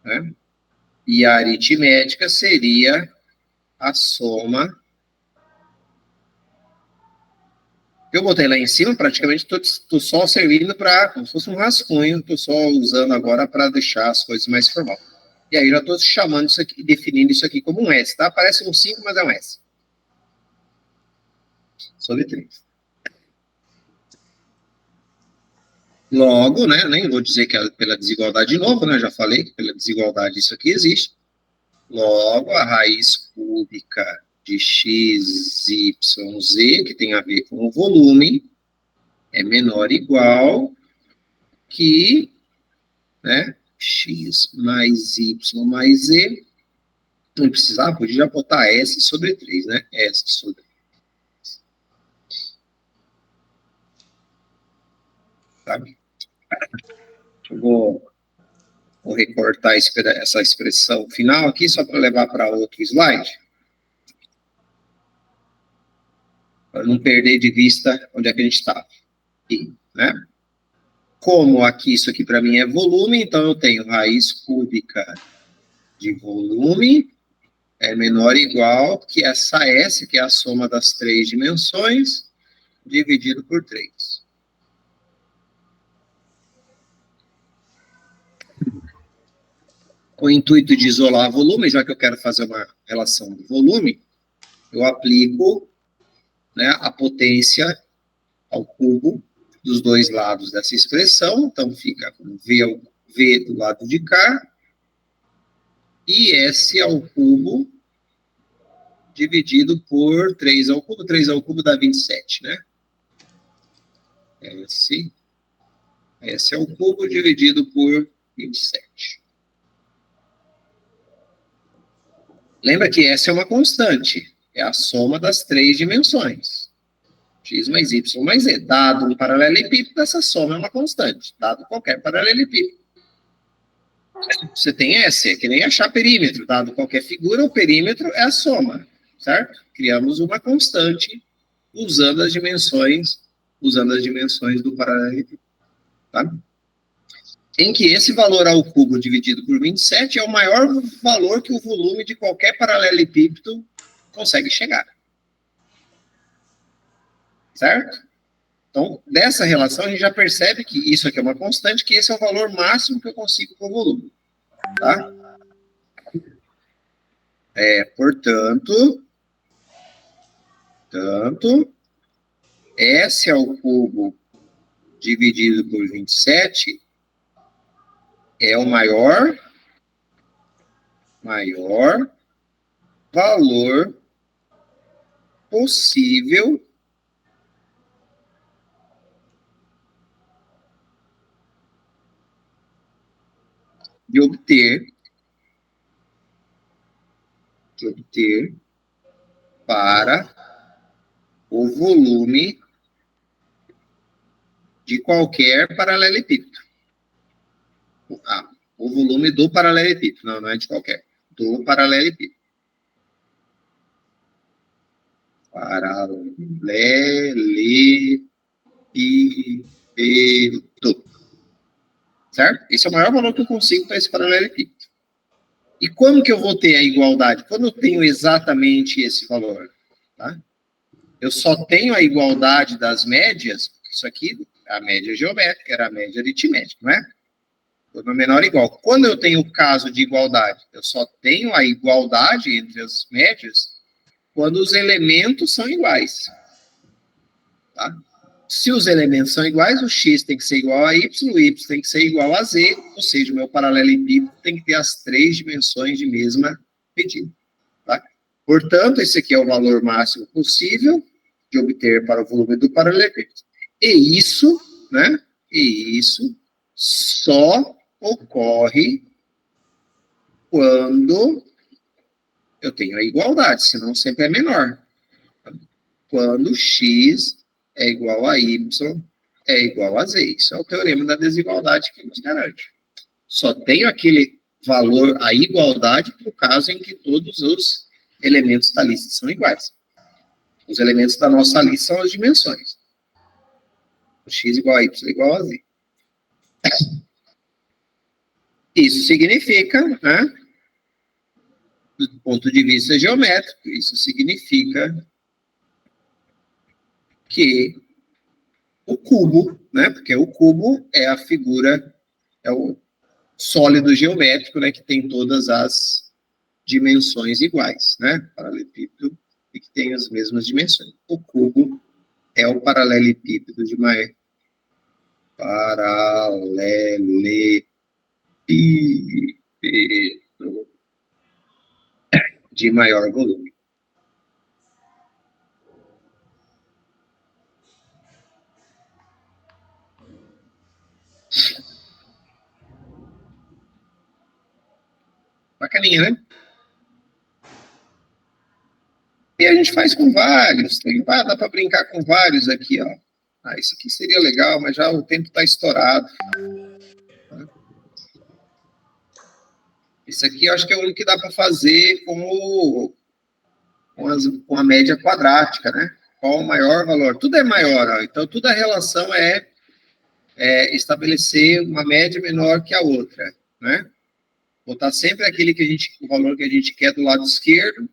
Né? E a aritmética seria a soma. Eu botei lá em cima, praticamente estou só servindo para, como se fosse um rascunho, estou só usando agora para deixar as coisas mais formais. E aí já estou chamando isso aqui, definindo isso aqui como um S, tá? Parece um 5, mas é um S. Sobre 3. Logo, né, nem vou dizer que é pela desigualdade de novo, né, já falei que pela desigualdade isso aqui existe. Logo, a raiz cúbica de x, y, z, que tem a ver com o volume, é menor ou igual que, né, x mais y mais z, não precisava, podia botar S sobre 3, né, S sobre 3. Sabe? Eu vou recortar essa expressão final aqui, só para levar para outro slide, para não perder de vista onde é que a gente estava. Né? Como aqui, isso aqui para mim é volume, então eu tenho raiz cúbica de volume é menor ou igual que essa S, que é a soma das três dimensões, dividido por 3. Com o intuito de isolar volume, já que eu quero fazer uma relação de volume, eu aplico, né, a potência ao cubo dos dois lados dessa expressão, então fica V do lado de cá, e S ao cubo dividido por 3 ao cubo. 3 ao cubo dá 27, né? S ao cubo dividido por 27. Lembra que S é uma constante, é a soma das três dimensões. X mais Y mais Z. Dado um paralelepípedo, essa soma é uma constante. Dado qualquer paralelepípedo. Você tem S, é que nem achar perímetro. Dado qualquer figura, o perímetro é a soma, certo? Criamos uma constante usando as dimensões usando as dimensões do paralelepípedo, tá? Em que esse valor ao cubo dividido por 27 é o maior valor que o volume de qualquer paralelepípedo consegue chegar. Certo? Então, dessa relação, a gente já percebe que isso aqui é uma constante, que esse é o valor máximo que eu consigo com o volume. Tá? Portanto, S ao cubo dividido por 27 é o maior valor possível de obter para o volume de qualquer paralelepípedo. O volume do paralelepípedo, não é de qualquer, do paralelepípedo. Paralelepípedo. Certo? Esse é o maior valor que eu consigo para esse paralelepípedo. E quando que eu vou ter a igualdade? Quando eu tenho exatamente esse valor. Tá? Eu só tenho a igualdade das médias, isso aqui, a média geométrica, era a média aritmética, não é? Todo menor igual. Quando eu tenho o caso de igualdade, eu só tenho a igualdade entre as médias quando os elementos são iguais. Tá? Se os elementos são iguais, o x tem que ser igual a y, o y tem que ser igual a z, ou seja, o meu paralelepípedo tem que ter as 3 dimensões de mesma medida. Tá? Portanto, esse aqui é o valor máximo possível de obter para o volume do paralelepípedo. E isso só ocorre quando eu tenho a igualdade, senão sempre é menor. Quando x é igual a y é igual a z. Isso é o teorema da desigualdade que nos garante. Só tenho aquele valor, a igualdade, no caso em que todos os elementos da lista são iguais. Os elementos da nossa lista são as dimensões. O x igual a y igual a z. Isso significa, né, do ponto de vista geométrico, isso significa que o cubo, né, porque o cubo é a figura, é o sólido geométrico, né, que tem todas as dimensões iguais, né, paralelepípedo e que tem as mesmas dimensões. O cubo é o paralelepípedo de maior de maior volume. Bacaninha, né? E a gente faz com vários. Dá para brincar com vários aqui, ó. Isso aqui seria legal, mas já o tempo está estourado. Esse aqui eu acho que é o único que dá para fazer com a média quadrática, né? Qual o maior valor? Tudo é maior, ó. Então toda a relação é estabelecer uma média menor que a outra, né? Botar sempre o valor que a gente quer do lado esquerdo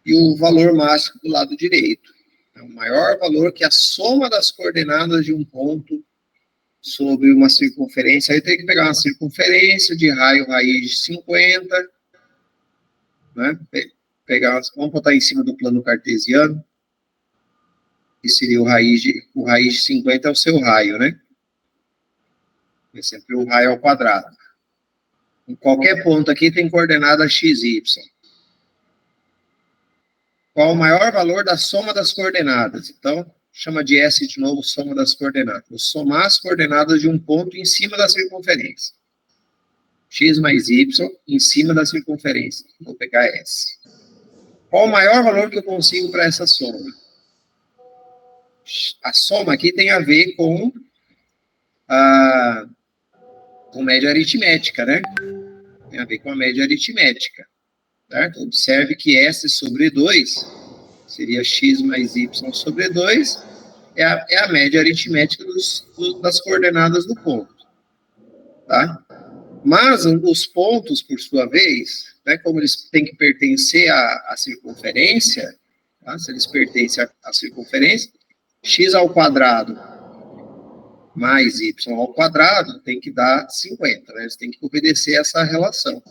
e o valor máximo do lado direito. É o maior valor que a soma das coordenadas de um ponto sobre uma circunferência. Aí tem que pegar uma circunferência de raio raiz de 50, né? Vamos botar em cima do plano cartesiano, que seria o raiz de 50 é o seu raio, né? É sempre o raio ao quadrado. Em qualquer ponto aqui tem coordenada x, y. Qual o maior valor da soma das coordenadas? Então, chama de S de novo, soma das coordenadas. Vou somar as coordenadas de um ponto em cima da circunferência. X mais Y em cima da circunferência. Vou pegar S. Qual o maior valor que eu consigo para essa soma? A soma aqui tem a ver com média aritmética, né? Tem a ver com a média aritmética. Certo? Observe que S sobre 2 seria x mais y sobre 2, é a média aritmética das coordenadas do ponto, tá? Mas os pontos, por sua vez, né, como eles têm que pertencer à circunferência, tá? Se eles pertencem à circunferência, x ao quadrado mais y ao quadrado tem que dar 50, né? Eles têm que obedecer essa relação,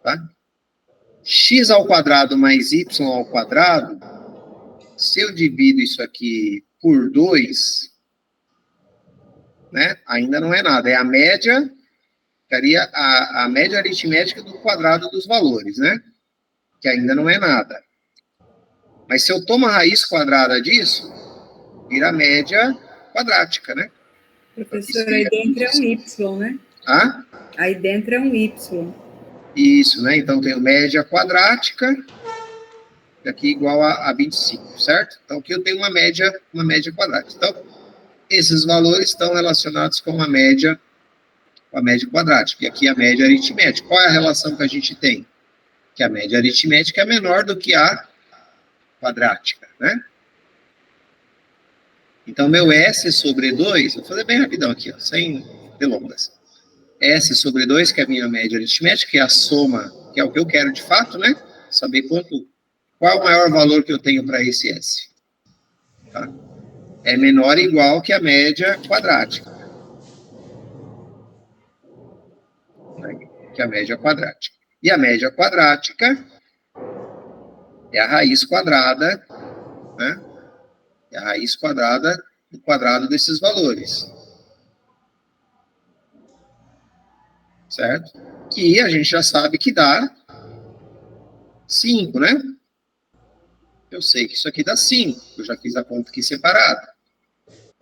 tá? X ao quadrado mais y ao quadrado, se eu divido isso aqui por 2, né, ainda não é nada, é a média, ficaria a média aritmética do quadrado dos valores, né, que ainda não é nada. Mas se eu tomo a raiz quadrada disso, vira a média quadrática, né? Professor, aí dentro é um y, né? Ah? Aí dentro é um y. Isso, né? Então, tenho média quadrática, aqui igual a 25, certo? Então, aqui eu tenho uma média quadrática. Então, esses valores estão relacionados com a média quadrática, e aqui a média aritmética. Qual é a relação que a gente tem? Que a média aritmética é menor do que a quadrática, né? Então, meu S sobre 2, vou fazer bem rapidão aqui, ó, sem delongas. S sobre 2, que é a minha média aritmética, que é a soma, que é o que eu quero de fato, né? Saber qual é o maior valor que eu tenho para esse S. Tá? É menor ou igual que a média quadrática. Que a média quadrática. E a média quadrática é a raiz quadrada, né? É a raiz quadrada do quadrado desses valores. Certo? Que a gente já sabe que dá 5, né? Eu sei que isso aqui dá 5, eu já fiz a conta aqui separada.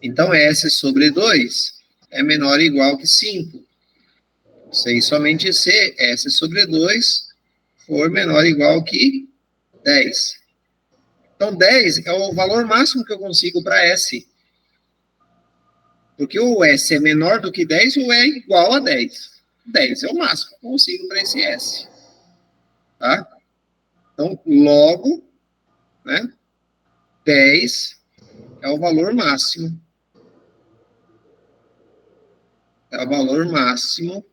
Então, S sobre 2 é menor ou igual que 5. Sei somente se S sobre 2 for menor ou igual que 10. Então, 10 é o valor máximo que eu consigo para S. Porque o S é menor do que 10 ou é igual a 10. 10 é o máximo que eu consigo para esse S. Tá? Então, logo, né, 10 é o valor máximo. É o valor máximo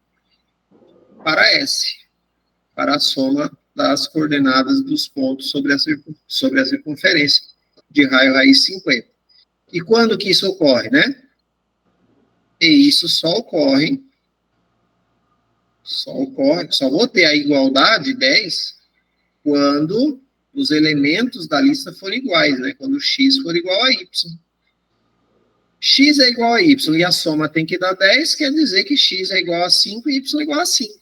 para S, para a soma das coordenadas dos pontos sobre a circunferência de raio raiz 50. E quando que isso ocorre, né? E isso só vou ter a igualdade 10 quando os elementos da lista forem iguais, né? Quando x for igual a y. X é igual a y e a soma tem que dar 10, quer dizer que x é igual a 5 e y é igual a 5.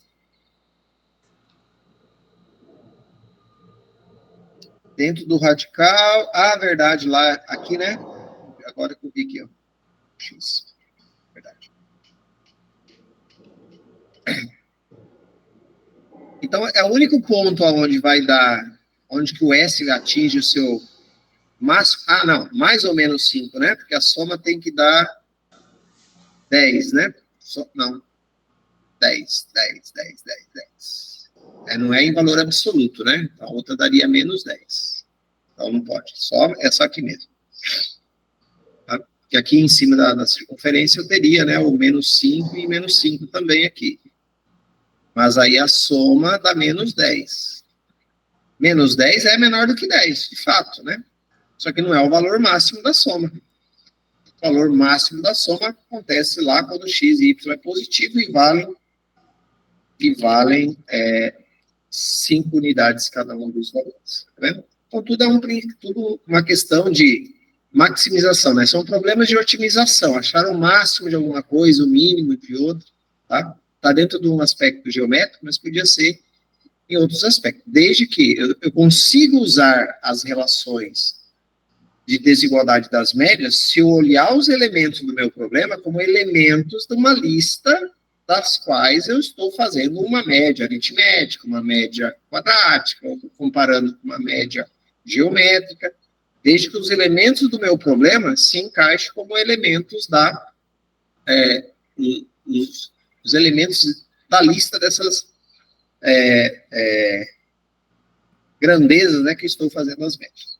Dentro do radical, verdade, lá, aqui, né? Agora que eu vi aqui, ó. X. Verdade. Então, é o único ponto onde que o S atinge o seu máximo. Não, mais ou menos 5, né? Porque a soma tem que dar 10, né? Não. 10. Não é em valor absoluto, né? A outra daria menos 10. Então, não pode. É só aqui mesmo. Tá? Porque aqui em cima da circunferência eu teria, né, o menos 5 e menos 5 também aqui. Mas aí a soma dá menos 10. Menos 10 é menor do que 10, de fato, né? Só que não é o valor máximo da soma. O valor máximo da soma acontece lá quando x e y é positivo e valem 5 unidades cada um dos valores. Tá vendo? Então, tudo uma questão de maximização, né? São problemas de otimização, achar o máximo de alguma coisa, o mínimo de outra, tá? Está dentro de um aspecto geométrico, mas podia ser em outros aspectos. Desde que eu consiga usar as relações de desigualdade das médias se eu olhar os elementos do meu problema como elementos de uma lista das quais eu estou fazendo uma média aritmética, uma média quadrática, ou comparando com uma média geométrica, desde que os elementos do meu problema se encaixem como elementos os elementos da lista dessas grandezas, né, que estou fazendo as médias.